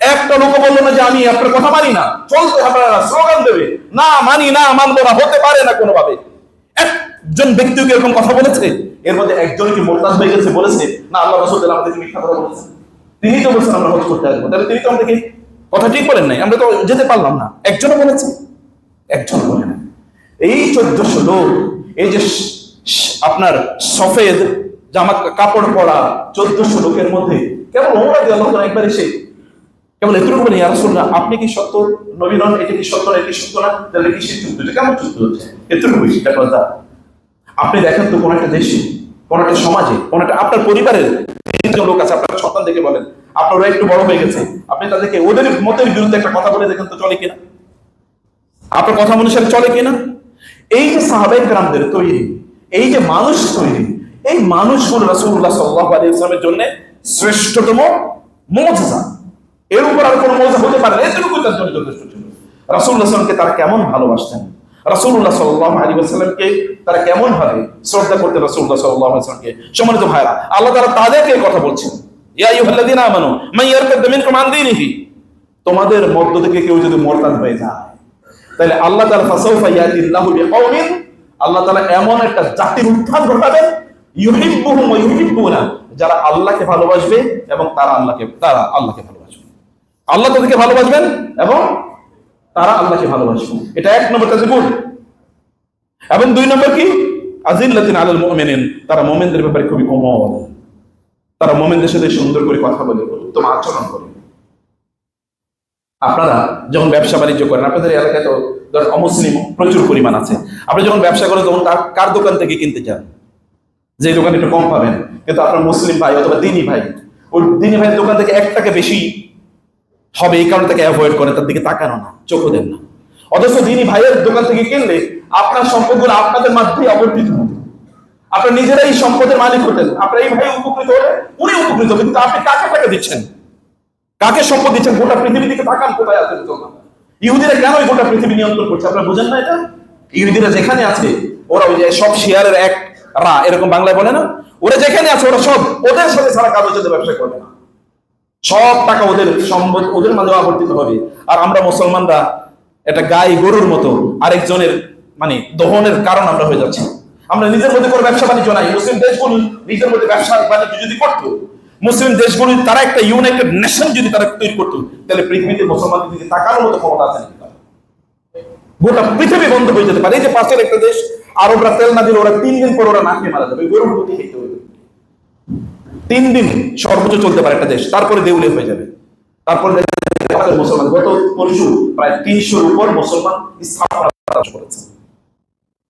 একটা লোক বললো না যে আমি আপনার কথা মানি না, চলতে হবে না, স্লোগান দেবে না, মানি না, মানবো না, হতে পারে না কোনোভাবে। একজন ব্যক্তিও কি এরকম কথা বলেছে? এর মধ্যে একজন কি মোরতাদ হয়ে গেছে, বলেছে না আল্লাহ রাসূল আমাদেরকে মিথ্যা কথা বলেছে? তিনি তো বলেছেন আমরা হজ করতে আসবো, তাহলে তিনি তো আমাদেরকে কথা ঠিক বলেন নাই, আমরা তো যেতে পারলাম না। একজনও বলেছে? একজন বলে না। এই 1400 লোক, এই যে আপনার সফেদ জামা কাপড় পরা 1400 লোকের মধ্যে কেবল ওমর রাদিয়াল্লাহু তাআলা একবার এসে কেবল এতটুকু বলেন, ইয়া রাসূলুল্লাহ আপনি কি সত্য নবী নন? এটা কি সত্য না? এটা কি সত্য না? তাহলে কি যুদ্ধ, এটা কেমন যুদ্ধ হচ্ছে? এতটুকু সেটা কথা। আপনি দেখেন তো কোন একটা দেশে, কোন একটা সমাজে, কোন একটা আপনার পরিবারের 3 জন লোক আছে, আপনার সন্তান দেখে বলেন, আপনারা একটু বড় হয়ে গেছে, আপনি তাদেরকে ওদের মতের বিরুদ্ধে একটা কথা বলে দেখেন তো চলে কিনা, আপনার কথা অনুসারে চলে কিনা? এই যে সাহাবায়ে কেরামদের তৈরি, এই যে মানুষ তৈরি, এই মানুষগুলো রাসূলুল্লাহ সাল্লাল্লাহু আলাইহি ওয়াসাল্লামের জন্য শ্রেষ্ঠতম মুজিজা। এর উপর আর কোনো মুজিজা হতে পারে না, এতটুকু তার জন্য যথেষ্ট ছিল। রাসূলুল্লাহ সাল্লাল্লাহু আলাইহি ওয়াসাল্লামকে তারা কেমন ভালোবাসতেন, রাসূলুল্লাহ সাল্লাল্লাহু আলাইহি ওয়াসাল্লামকে তারা কেমন ভাবে শ্রদ্ধা করতেন, রাসূলুল্লাহ সাল্লাল্লাহু আলাইহি ওয়াসাল্লামকে। সম্মানিত ভাইরা, আল্লাহ তাআলা তাদেরকে কথা বলছেন, ইয়া আইয়ুহাল্লাযীনা আমানু মান ইয়ারতাদ মিনকুম আন দীনিহি, তোমাদের মধ্য থেকে কেউ যদি মুরতাদ হয়ে যায়, তাহলে আল্লাহ তাআলা ফাসাউফা ইয়াতিল্লাহু বিকাউমিন, আল্লাহ তাআলা এমন একটা জাতির উত্থান ঘটাবেন, ইউহিব্বুহুম ওয়া ইউহিব্বুনা, যারা আল্লাহকে ভালোবাসবে এবং তারা আল্লাহকে ভালোবাসবে। আল্লাহ তাদেরকে ভালোবাসবেন এবং তারা আল্লাহকে ভালোবাসবে। এটা 1 নম্বর কাজে গুণ। এবং 2 নম্বর কি? আজিল্লাতিন আলাল মুমিনিন, তারা মুমিনদের ব্যাপারে খুবই কোমল, তারা মুমিনদের সাথে সুন্দর করে কথা বলে, উত্তম আচরণ করে। আপনারা যখন ব্যবসা বাণিজ্য করেন, আপনাদের এলাকায় তো ধরেন অমুসলিম প্রচুর পরিমাণ আছে, আপনি যখন ব্যবসা করেন তখন কার দোকান থেকে কিনতে চান? যে দোকানে একটু কম পাবেন, কিন্তু আপনার মুসলিম ভাই অথবা দ্বীনি ভাই, ওই দ্বীনি ভাইয়ের দোকান থেকে 1 টাকা বেশি হবে, এই কারণে তাকে অ্যাভয়েড করেন, তার দিকে তাকানো না, চোখও দেন না। অথচ দ্বীনি ভাইয়ের দোকান থেকে কিনলে আপনার সম্পদগুলো আপনাদের মাধ্যমে অবর্তিত হতো, আপনার নিজেরাই সম্পদের মালিক হতেন, আপনার এই ভাই উপকৃত হলে উনি উপকৃত হবেন। কিন্তু আপনি কাকে টাকা দিচ্ছেন, কাকে সম্পদ দিচ্ছেন? গোটা পৃথিবী দিকে তাকান, কোথায় আছে? ইহুদিরা কেন গোটা পৃথিবী নিয়ন্ত্রণ করছে আপনারা বুঝেন না? এটা ইহুদিরা যেখানে আছে, ওরা ওই যে সব শেয়ারের এক রা, এরকম বাংলায় বলে না, ওরা যেখানে আছে ওরা সব ওদের সাথে সারা কাজ হচ্ছে, ব্যবসা করবে না, সব টাকা ওদের সম্পদ ওদের মাঝে আবর্তিত হবে। আর আমরা মুসলমানরা এটা গাই গরুর মতো আরেকজনের মানে দহনের কারণ আমরা হয়ে যাচ্ছি। আমরা নিজের মধ্যে কোনো ব্যবসা বাণিজ্য নাই। মুসলিম দেশগুলো নিজের মধ্যে ব্যবসা বাণিজ্য যদি করতো, মুসলিম দেশগুলো তারা একটা ইউনাইটেড নেশন যদি তারা তৈরি করতো, তাহলে পৃথিবীতে মুসলমানদের দিকে তাকানোর মতো ক্ষমতা আছে নাকি? গোটা পৃথিবী বন্ধ হয়ে যেতে পারে। এই যে পাশের একটা দেশ আরবরা তেল না দিলে ওরা 3 দিন পর ওরা না খেয়ে মারা যাবে, গরুর প্রতি খেতে হবে। 3 দিন সর্বোচ্চ চলতে পারে একটা দেশ, তারপরে দেউলে হয়ে যাবে। তারপরে মুসলমান গত পরশু প্রায় 300-র উপর মুসলমান স্থাপনা করেছে।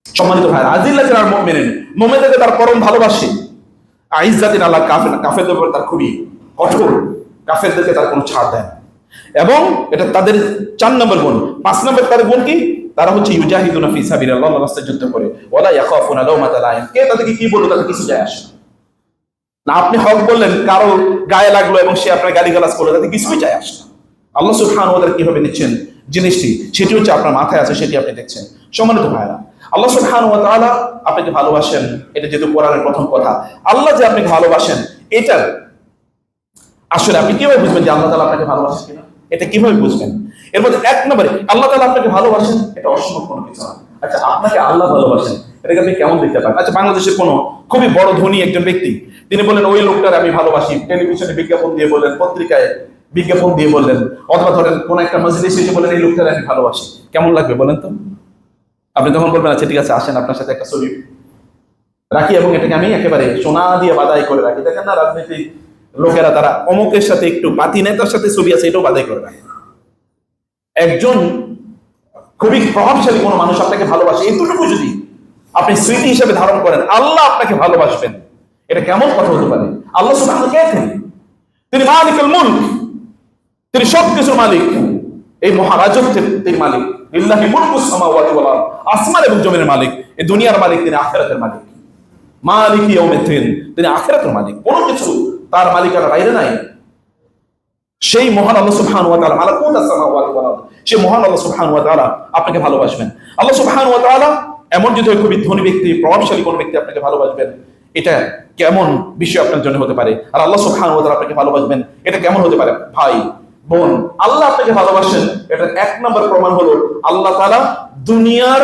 সম্মানিত ভাই, আজিল্লাহ আর মুমিনিন, মুমিনদেরকে তার পরম ভালোবাসে। আইজ্জাতিন আল্লাহ কাফেরদের উপর তার খুবই কঠোর, কাফেরদেরকে তার কোনো ছাড় দেয় না। এবং এটা তাদের 4 নম্বর গুণ। 5 নম্বর তাদের গুণ কি? তারা হচ্ছে ইউজাহিদুনা ফি সাবিলিল্লাহ, আল্লাহর রাস্তায় যুদ্ধ করে। ওয়ালা ইয়াখাফুনা লাওমাতা লাইম, কে তাদেরকে কি বললো তাদের কিছু যায় আসে না। আপনি হক বললেন, কারো গায়ে লাগলো এবং সে আপনার গালিগালাজ করলো, তাতে কিছুই যায় আসে না। আল্লাহ সুবহানাহু ওয়া তাআলা কিভাবে নিচ্ছেন জিনিসটি, সেটি হচ্ছে আপনার মাথায় আছে, সেটি আপনি দেখছেন। সম্মানিত ভাইরা, আল্লাহ সুবহানাহু ওয়া তাআলা আপনাকে ভালোবাসেন, এটা যেহেতু কোরআনের প্রথম কথা। আল্লাহ যে আপনাকে ভালোবাসেন, এটা আসলে আপনি কিভাবে বুঝবেন যে আল্লাহ তাআলা আপনাকে ভালোবাসেন কিনা? এটা কিভাবে বুঝবেন? এর মধ্যে 1 নম্বরে আল্লাহ তাআলা আপনাকে ভালোবাসেন, এটা অসম্ভব কোনো কিছু না। আচ্ছা, আপনাকে আল্লাহ ভালোবাসেন, এটাকে আপনি কেমন দেখতে পারেন? আচ্ছা, বাংলাদেশের কোনো খুবই বড় ধনী একজন ব্যক্তি, তিনি বলেন ওই লোকটার আমি ভালোবাসি, টেলিভিশনে বিজ্ঞাপন দিয়ে বললেন, পত্রিকায় বিজ্ঞাপন দিয়ে বললেন, অথবা ধরেন কোন একটা মজলিসে এসে বলেন এই লোকটার আমি ভালোবাসি, কেমন লাগবে বলেন তো? আপনি তখন বলবেন আচ্ছা ঠিক আছে, আসেন আপনার সাথে একটা ছবি রাখি এবং এটাকে আমি একেবারে সোনা দিয়ে বাদাই করে রাখি। দেখেন না, রাজনৈতিক লোকেরা তারা অমুকের সাথে একটু পাতি নেতার সাথে ছবি আছে, এটাও বাদাই করে রাখে। একজন খুবই প্রভাবশালী কোনো মানুষ আপনাকে ভালোবাসে, এতটুকু যদি আপনি স্মৃতি হিসেবে ধারণ করেন, আল্লাহ আপনাকে ভালোবাসবেন, এটা কেমন কথা হতে পারে? আল্লাহ সুবহানাহু কে? তিনি মালিকুল মুলক, তিনি সবকিছুর মালিক, এই মহারাজত্বের তিনি মালিক। লিল্লাহি মুলকুস সামাওয়াতি ওয়াল আরদ, আসমান এবং জমিনের মালিক, এই দুনিয়ার মালিক, তিনি আখিরাতের মালিক। মালিক ইয়াউমিদ্দিন, তিনি আখিরাতের মালিক, কোনো কিছু তার মালিকানার বাইরে নাই। সেই মহান আল্লাহ সুবহানাহু ওয়া তাআলা মালাকুতাস সামাওয়াতি ওয়াল আরদ, সেই মহান আল্লাহ সুবহানাহু ওয়া তাআলা আপনাকে ভালোবাসবেন। আল্লাহ সুবহানাহু ওয়া তাআলা এমন যদি খুবই ধনী ব্যক্তি, প্রভাবশালী কোন ব্যক্তি আপনাকে ভালোবাসবেন, এটা কেমন বিষয় আপনার জন্য হতে পারে? আর আল্লাহ সুবহানাহু ওয়া তাআলা আপনাকে ভালোবাসবেন, এটা কেমন হতে পারে? ভাই বোন, আল্লাহ আপনাকে ভালোবাসেন, এটা 1 নম্বর প্রমাণ হলো আল্লাহ তাআলা দুনিয়ার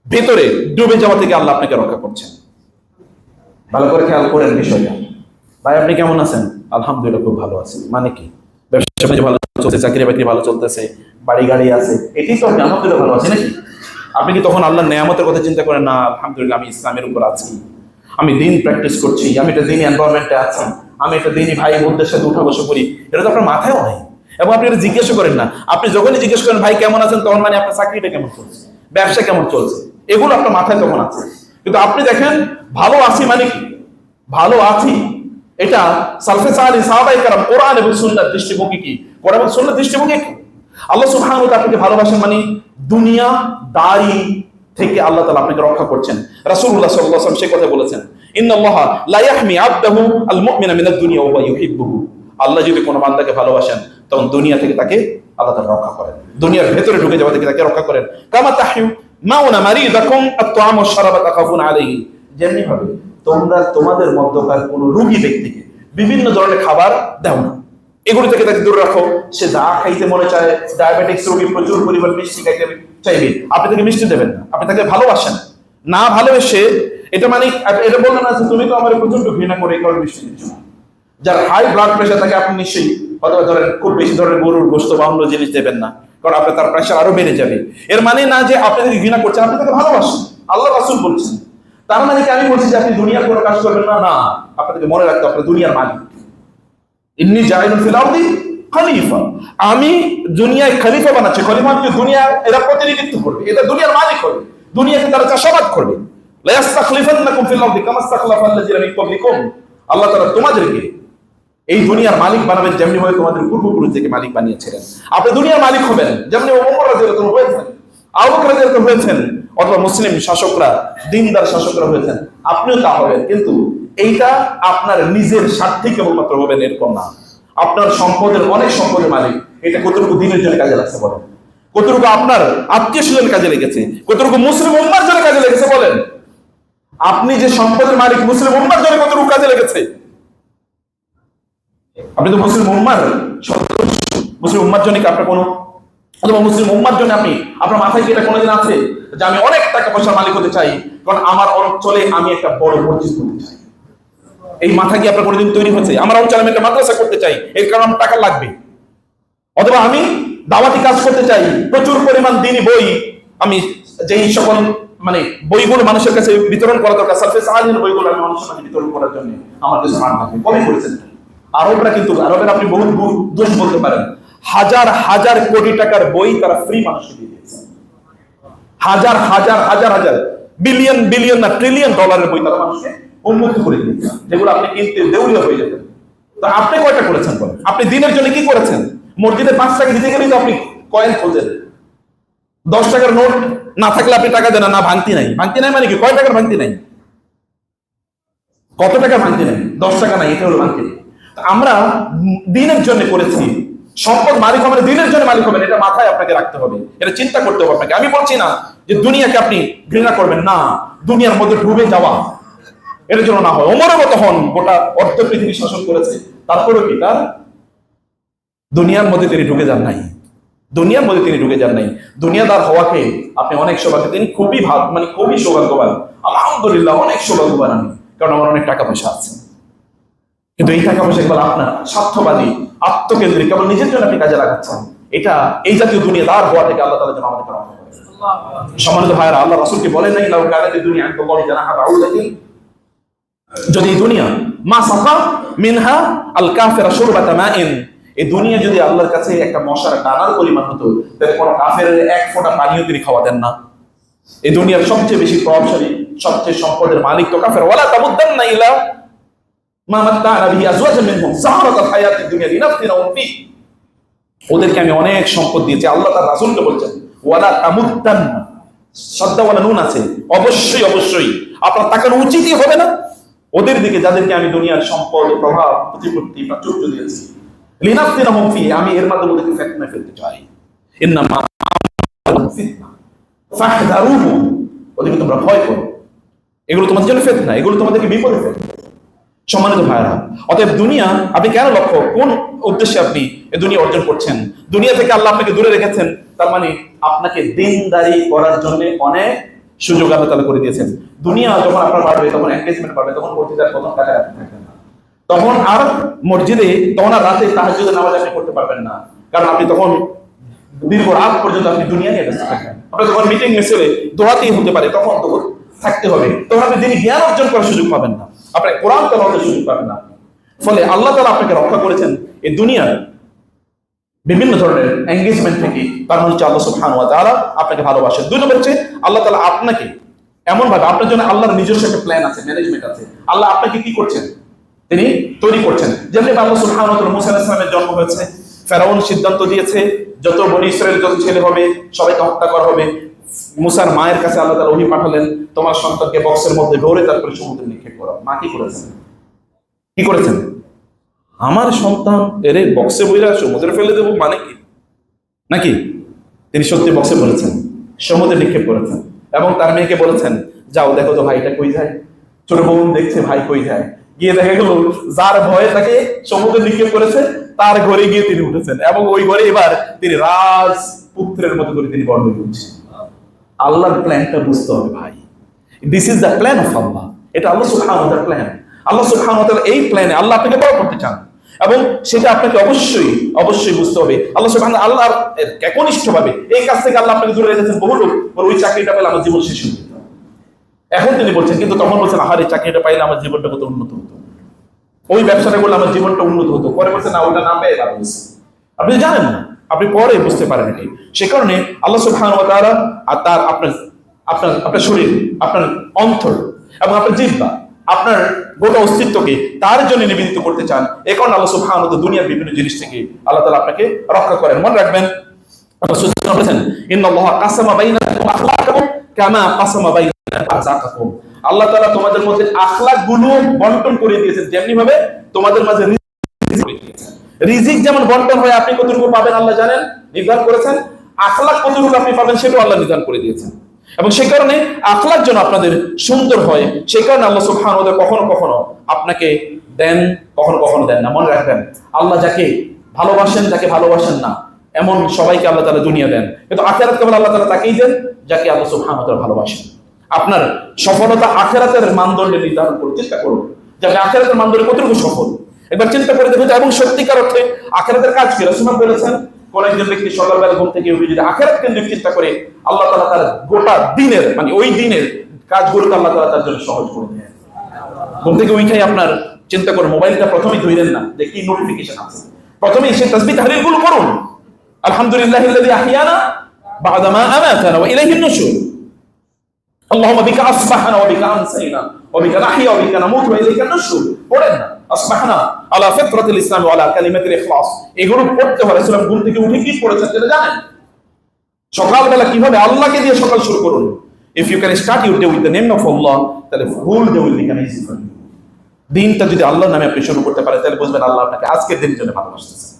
ভেতরে ডুবে যাওয়া থেকে আল্লাহ আপনাকে রক্ষা করছেন। ভালো করে খেয়াল করেন বিষয়টা। ভাই আপনি কেমন আছেন? আলহামদুলিল্লাহ, খুব ভালো আছি। মানে কি? ব্যবসা বাণিজ্য ভালো চলছে, চাকরি বাকরি ভালো চলতেছে, বাড়ি গাড়ি আছে, এটাই তো আপনি আলহামদুলিল্লাহ ভালো আছেন নাকি? আপনি কি তখন আল্লাহর নেয়ামতের কথা চিন্তা করেন না? আলহামদুলিল্লাহ, আমি ইসলামের উপর আছি, আমি দিন প্র্যাকটিস করছি, আমি একটা দিনই এনভায়রনমেন্টে আছি, আমি একটা দিনই ভাই বোনদের সাথে উঠা বসা করি, এটা তো আপনার মাথায়ও নাই। এবং আপনি এটা জিজ্ঞেস করেন না। আপনি যখনই জিজ্ঞেস করেন ভাই কেমন আছেন, তখন মানে আপনার চাকরিটা কেমন চলছে, ব্যবসা কেমন চলছে, এগুলো আপনার মাথায় তখন আছে। কিন্তু আপনি দেখেন ভালো আছি মানে কি? ভালো আছি এটা সালফে সালেহ সাহাবায়ে কেরাম কোরআন এবং সুন্নাহর দৃষ্টিভঙ্গি কি? কোরআন এবং সুন্নাহর দৃষ্টিভঙ্গি কি? আল্লাহ সুবহানাহু ওয়া তাআলা আপনাকে ভালোবাসেন মানে দুনিয়া দারি থেকে আল্লাহ তাআলা আপনাকে রক্ষা করছেন। রাসূলুল্লাহ সাল্লাল্লাহু আলাইহি ওয়াসাল্লাম সে কথা বলেছেন, ইন্নাল্লাহা লা ইয়াহমি আবদাহু আল মুমিনা মিনাদ দুনিয়া ওয়া ইউহিব্বুহু। আল্লাহ যদি কোনো বান্দাকে ভালোবাসেন, তখন দুনিয়া থেকে তাকে আল্লাহ তাআলা রক্ষা করেন, দুনিয়ার ভেতরে ঢুকে যাওয়া থেকে তাকে রক্ষা করেন। কামা তাহইউ মাউনা মারিদাকুম আত-তাআমু ওয়াশ-শারাবা তাখাফুনা আলাইহি, যেমনি ভাবে তোমরা তোমাদের মধ্যকার কোন রোগী ব্যক্তিকে বিভিন্ন ধরনের খাবার দাও না, এগুলো থেকে তাকে দূরে রাখো। সে যা খাইতে মনে চায়, ডায়াবেটিক্স রোগী প্রচুর পরিমাণ মিষ্টি খাইতে চাইবে, আপনি তাকে মিষ্টি দেবেন না, আপনি তাকে ভালোবাসেন না। ভালোবেসে এটা মানে এটা বলবেন না যে তুমি তো আমার প্রচন্ড ঘৃণা করে এই কারণে মিষ্টি দিচ্ছ না। যার হাই ব্লাড প্রেশার থাকে আপনি নিশ্চয়ই অথবা ধরেন খুব বেশি ধরনের গরুর গোশত বা অন্য জিনিস দেবেন না, কারণ আপনার তার প্রেশার আরো বেড়ে যাবে। এর মানে না যে আপনি তাকে ঘৃণা করছেন, আপনি তাকে ভালোবাসেন। আল্লাহ রাসূল বলছেন, তার মানে কি আমি বলছি যে আপনি দুনিয়ার কোনো কাজ করবেন না? না, আপনাদেরকে মনে রাখতে আপনার দুনিয়ার মালিক। ইন্নী জাইলুন ফিল আরদি খলিফা, আমি দুনিয়ায় খলিফা বানাচ্ছি। খলিফা মানে দুনিয়া এরা প্রতিনিধিত্ব করবে, এটা দুনিয়ার মালিক হবে, দুনিয়াতে তারা চাষাবাদ করবে। লা ইস্তাখলিফান্নাকুম ফিল আরদি কামা ইস্তাখলাফাল্লাযিনা মিন ক্বাবলিকুম, আল্লাহ তাআলা তোমাদেরকে এই দুনিয়ার মালিক বানাবেন যেমনি ভাবে তোমাদের পূর্বপুরুষদেরকে মালিক বানিয়েছিলেন। আপনি দুনিয়ার মালিক হবেন যেমনি ওমর রাদিয়াল্লাহু আনহু হয়েছেন, আবু বকর রাদিয়াল্লাহু আনহু হয়েছেন, অথবা মুসলিম শাসকরা, দিনদার শাসকরা হয়েছেন, আপনিও তা হবেন। কিন্তু এইটা আপনার নিজের স্বার্থে কেবলমাত্র হবেন এরকম না। আপনার সম্পদের, অনেক সম্পদের মালিক, এটা কতটুকু দিনের জন্য কাজে লাগছে বলেন? কতটুকু আপনার আত্মীয় স্বজন কাজে লেগেছে? কতটুকু মুসলিম উম্মাহর জন্য কাজে লেগেছে বলেন? আপনি যে সম্পদের মালিক, মুসলিম উম্মাহর জন্য কতটুকু কাজে লেগেছে? আপনি তো মুসলিম উম্মাহর সদস্য, মুসলিম উম্মাহর জন্য কি আপনার কোনো, অথবা মুসলিম উম্মাহর জন্য আপনি আপনার মাথায় কি এটা কোনোদিন আছে যে আমি অনেক টাকা পয়সার মালিক হতে চাই, কারণ আমার অঞ্চলে আমি একটা বড় মসজিদ করতে চাই? এই মাথা কি আপনার কোনোদিন তৈরি হয়েছে? আমার অঞ্চলে আমি একটা মাদ্রাসা করতে চাই, এর কারণে আমার টাকা লাগবে। অথবা আমি দাওয়াতি কাজ করতে চাই, প্রচুর পরিমাণ দ্বীনি বই, আমি যেই সকল মানে বইগুলো মানুষের কাছে বিতরণ করা দরকার, সালফে সাহায্যের বইগুলো আমি মানুষের কাছে বিতরণ করার জন্য আমার কাছে ফান্ড লাগবে। কবে করেছেন আরবরা? কিন্তু আরবের আপনি বহু দোষ বলতে পারেন, হাজার হাজার কোটি টাকার বই তারা ফ্রি মানুষকে দিয়ে দিয়েছে। হাজার হাজার হাজার হাজার বিলিয়ন বিলিয়ন না ট্রিলিয়ন ডলারের বই তারা মানুষকে উন্মুক্ত করে দিয়েছে, যেগুলো আপনি কিনতে দেউলিয়া হয়ে যেতেন। তো আপনি কয়টা করেছেন বলেন? আপনি দিনের জন্য কি করেছেন? মসজিদে 5 টাকা দিতে গেলেই তো আপনি কয়েন খোঁজেন। 10 টাকার নোট না থাকলে আপনি টাকা দেন না। ভাঙতি নাই, ভাঙতি নাই মানে কি? কয় টাকার ভাঙতি নাই? কত টাকা ভাঙতি নাই? 10 টাকা নাই, এটা হলো ভাঙতি। আমরা দিনের জন্য করেছি, সম্পদ মালিক হবেন, দিনের জন্য মালিক হবেন, এটা মাথায় আপনাকে রাখতে হবে, এটা চিন্তা করতে হবে আপনাকে। আমি বলছি না যে দুনিয়াকে আপনি ঘৃণা করবেন, না, দুনিয়ার মধ্যে ডুবে যাওয়া এর জন্য না হয়। ওমরের মতো হন, গোটা অর্ধ পৃথিবী শাসন করেছে, তারপরেও কি তার দুনিয়ার মধ্যে তিনি ঢুকে যান নাই, দুনিয়ার মধ্যে তিনি ঢুকে যান নাই। দুনিয়াদার হওয়াকে আপনি অনেক সৌভাগ্য, তিনি খুবই মানে খুবই সৌভাগ্যবান। আলহামদুলিল্লাহ, অনেক সৌভাগ্যবান আমি, কারণ আমার অনেক টাকা পয়সা আছে। কিন্তু এই টাকা পয়সা কেবল আপনার স্বার্থবাদী, আত্মকেন্দ্রিক, কেবল নিজের জন্য আপনি কাজে লাগাচ্ছেন। এটা এই জাতীয় দুনিয়াদার হওয়া থেকে আল্লাহ তাআলা যেন আমাদেরকে রক্ষা করে। সম্মানিত ভাইরা, আল্লাহ রাসূলকে বলেন নাই লাউ কানাতিদ দুনিয়া আনদাল্লাহি জানাহা বাউদাতিন, যদি দুনিয়া মা সাফা মিনহা আল কাফিরা শুরবাতা মাইন, এই দুনিয়া যদি আল্লাহর কাছে একটা মশার ডানার পরিমাণ হতো, তাহলে কোন কাফেরের এক ফোঁটা পানিও তিনি খাওয়া দেন না। এই দুনিয়ার সবচেয়ে বেশি প্রভাবশালী, সবচেয়ে সম্পদের মালিক তো কাফের। ওয়ালা তামুদ্দান্না ইলা মা মাত্তা'না বিহি আজওয়াজাম মিনহুম যাহরাতাল হায়াতিদ দুনিয়া লিনাফতিনাহুম ফি, ওদেরকে আমি অনেক সম্পদ দিয়েছি। আল্লাহ তার রাসূলকে বলছেন ওয়ালা তামুদ্দান্না, সাদ্দাওয়ালা নুন আছে, অবশ্যই অবশ্যই আপনার তাকানো উচিতই হবে না ওদের দিকে যাদেরকে আমি দুনিয়ার সম্পদ, প্রভাব, প্রতিপত্তি, প্রাচুর্য দিয়েছি। লিনাফতিনাহুম ফি, আমি এর মাধ্যমে ওদেরকে ফিতনায় ফেলতে চাই। ইন্নামা ফিতনা ফাহদারুহু, ওদেরকে তোমরা ভয় করো, এগুলো তোমাদের জন্য ফিতনা, এগুলো তোমাদেরকে বিপদে ফেলবে। সম্মানিত ভাইরা, অতএব দুনিয়া আপনি কেন লক্ষ্য, কোন উদ্দেশ্যে আপনি এই দুনিয়া অর্জন করছেন? দুনিয়া থেকে আল্লাহ আপনাকে দূরে রেখেছেন, তার মানে আপনাকে দিনদারি করার জন্য অনেক সুযোগ আল্লাহ তাআলা করে দিয়েছেন। দুনিয়া যখন আপনার বাড়বে, তখন এনগেজমেন্ট বাড়বে, তখন মসজিদের প্রথম কাজে আপনি থাকবেন না, তখন আর মসজিদে, তখন আর রাতে তাহাজ্জুদের নামাজ আপনি করতে পারবেন না, কারণ আপনি তখন দীর্ঘ রাত পর্যন্ত আপনি দুনিয়া নিয়ে ব্যস্ত থাকবেন। আপনার যখন মিটিং মিছিলে দোয়াতেই হতে পারে, তখন তো থাকতে হবে, তখন আপনি দিনই জ্ঞান অর্জন করার সুযোগ পাবেন না, আপনি কোরআন তেলাওয়াতের সুযোগ পাবেন না। ফলে আল্লাহ তাআলা আপনাকে রক্ষা করেছেন এই দুনিয়ার বিভিন্ন ধরনের এঙ্গেজমেন্ট থেকে। তার মানে হচ্ছে আল্লাহ সুবহানাহু ওয়া তাআলা আপনাকে ভালোবাসেন। দুই নম্বর হচ্ছে আল্লাহ তাআলা আপনাকে এমন ভাবে, আপনার জন্য আল্লাহর নিজস্ব একটা প্ল্যান আছে, ম্যানেজমেন্ট আছে। আল্লাহ আপনাকে কি করছেন? তিনি তৈরি করছেন। যেমনি আল্লাহ সুবহানাহু ওয়া তাআলা মুসা আলাইহিস সালামের জন্ম হয়েছে, ফেরাউন সিদ্ধান্ত দিয়েছে যত বনী ইসরায়েল যত ছেলে হবে সবাইকে হত্যা করা হবে। মুসার মায়ের কাছে আল্লাহ তাআলা ওহী পাঠালেন, তোমার সন্তানকে বক্সের মধ্যে ভরে তারপরে সমুদ্রে নিক্ষেপ করো। মা কি করেছেন? কি করেছেন? আমার সন্তান এর বক্সে বইরা সমুদ্রে ফেলে দেবো মানে কি? নাকি তিনি সত্যি বক্সে বলেছেন, সমুদ্রে নিক্ষেপ করেছেন, এবং তার মেয়েকে বলেছেন যাও দেখো তো ভাইটা কই যায়। ছোট বোন দেখছে ভাই কই যায়, গিয়ে দেখা গেল যার ভয়ে তাকে সমুদ্রে নিক্ষেপ করেছে তার ঘরে গিয়ে তিনি উঠেছেন, এবং ওই ঘরে এবার তিনি রাজপুত্রের মতো করে তিনি বড় হয়ে উঠছেন। আল্লাহর প্ল্যানটা বুঝতে হবে ভাই, this is the plan of Allah. এটা আল্লাহ সুবহানাহু ওয়া তাআলার প্ল্যান। আল্লাহ সুবহানাহু ওয়া তাআলা এই প্ল্যানে আল্লাহ আপনাকে বড় করতে চান, এবং সেটা আপনাকে অবশ্যই অবশ্যই বুঝতে হবে। আল্লাহ সুবহানাহু আল্লাহর একনিষ্ঠভাবে এই কাজ থেকে আল্লাহ আপনাকে দূরে রেখেছেন। বহু লোক ওই চাকরিটা পেলে আমার জীবন শেষ হয়ে যেত, এখন তিনি বলছেন, কিন্তু তখন বলছেন আহারে চাকরিটা পাইলে আমার জীবনটা কত উন্নত হতো, ওই ব্যবসাটা করলে আমার জীবনটা উন্নত হতো। পরে বলছেন না, ওটা না পেয়ে ভালো হয়েছে। আপনি জানেন না, আপনি পরে বুঝতে পারেন এটি। সে কারণে আল্লাহ সুবহানাহু ওয়া তাআলা আর তার আপনার আপনার আপনার শরীর, আপনার অন্তর এবং আপনার জিহ্বা, আপনার গোটা অস্তিত্বকে তার জন্য নিবেদিত করতে চান। এই কারণে আল্লাহ সুবহানাহু ওয়া তাআলা দুনিয়ার বিভিন্ন জিনিস থেকে আল্লাহ তাআলা আপনাকে রক্ষা করেন। মনে রাখবেন রাসূল সাল্লাল্লাহু আলাইহি ওয়া সাল্লাম বলেছেন ইন্নাল্লাহা কাসামা বাইনাকুম আখলাকাকুম কামা কাসামা বাইনাকুম আরযাকাকুম, আল্লাহ তাআলা তোমাদের মধ্যে আখলাক গুলো বন্টন করে দিয়েছেন, যেমনি ভাবে তোমাদের মাঝে রিজিক যেমন বন্টন হয়, আপনি কতটুকু পাবেন আল্লাহ জানেন, নির্ধারণ করেছেন। আখলাক কতটুকু আপনি পাবেন সেটাও আল্লাহ নির্ধারণ করে দিয়েছেন, এবং সেই কারণে আখলাক যেন আপনাদের সুন্দর হয়, সেই কারণে আল্লাহ সুবহানাহু ওয়া তাআলা কখনো কখনো আপনাকে দেন, কখনো কখনো দেন না। মনে রাখবেন আল্লাহ যাকে ভালোবাসেন, যাকে ভালোবাসেন না এমন সবাইকে আল্লাহ তাআলা দুনিয়া দেন, কিন্তু আখিরাত কেবল আল্লাহ তাআলা তাকেই দেন যাকে আল্লাহ সুবহানাহু ওয়া তাআলা ভালোবাসেন। আপনার সফলতা আখিরাতের মানদণ্ডে নির্ধারণ করতে চেষ্টা করুন। যে আপনি আখিরাতের মানদণ্ডে কতটুকু সফল। একবার চিন্তা করে দেখুন। এবং সত্যিকার অর্থে আখিরাতের কাজ কি? রাসূল বলেছেন, কোন একজন ব্যক্তি সকালবেলা ঘুম থেকে উঠে যদি আখিরাত কেন্দ্রিক চিন্তা করে, আল্লাহ তাআলা তার গোটা দিনের মানে ওই দিনের কাজগুলোকে আল্লাহ তাআলা তার জন্য সহজ করে দেন। ঘুম থেকে উঠেই আপনার চিন্তা করে মোবাইলটা প্রথমেই ধরেন না যে কি নোটিফিকেশন আছে, প্রথমেই সেই তাসবিহ তাহলিল গুলো করুন। আলহামদুলিল্লাহিল্লাযী আহইয়ানা বা'দা মা আমাতানা ওয়া ইলাইহিন নুশুর। আল্লাহুম্মা বিকা আসবাহনা ওয়া বিকা আমসাইনা ওয়া বিকা নাহইয়া ওয়া বিকা নামুতু ওয়া ইলাইকা নুশুর। পড়েন না আসবাহনা আলা ফিতরাতিল ইসলাম ওয়া আলা কালিমাতিল ইখলাস। এগুলো পড়তে হয়। রাসূল ঘুম থেকে উঠে কি পড়েছেন সেটা জানেন? সকালবেলা কিভাবে আল্লাহকে দিয়ে সকাল শুরু করুন। If you can start your day with the name of Allah, তাহলে whole day will become easy for you. দিনটা যদি আল্লাহর নামে আপনি শুরু করতে পারেন, তাহলে বুঝবেন আল্লাহ আপনাকে আজকের দিনের জন্য ভালোবাসতেছেন।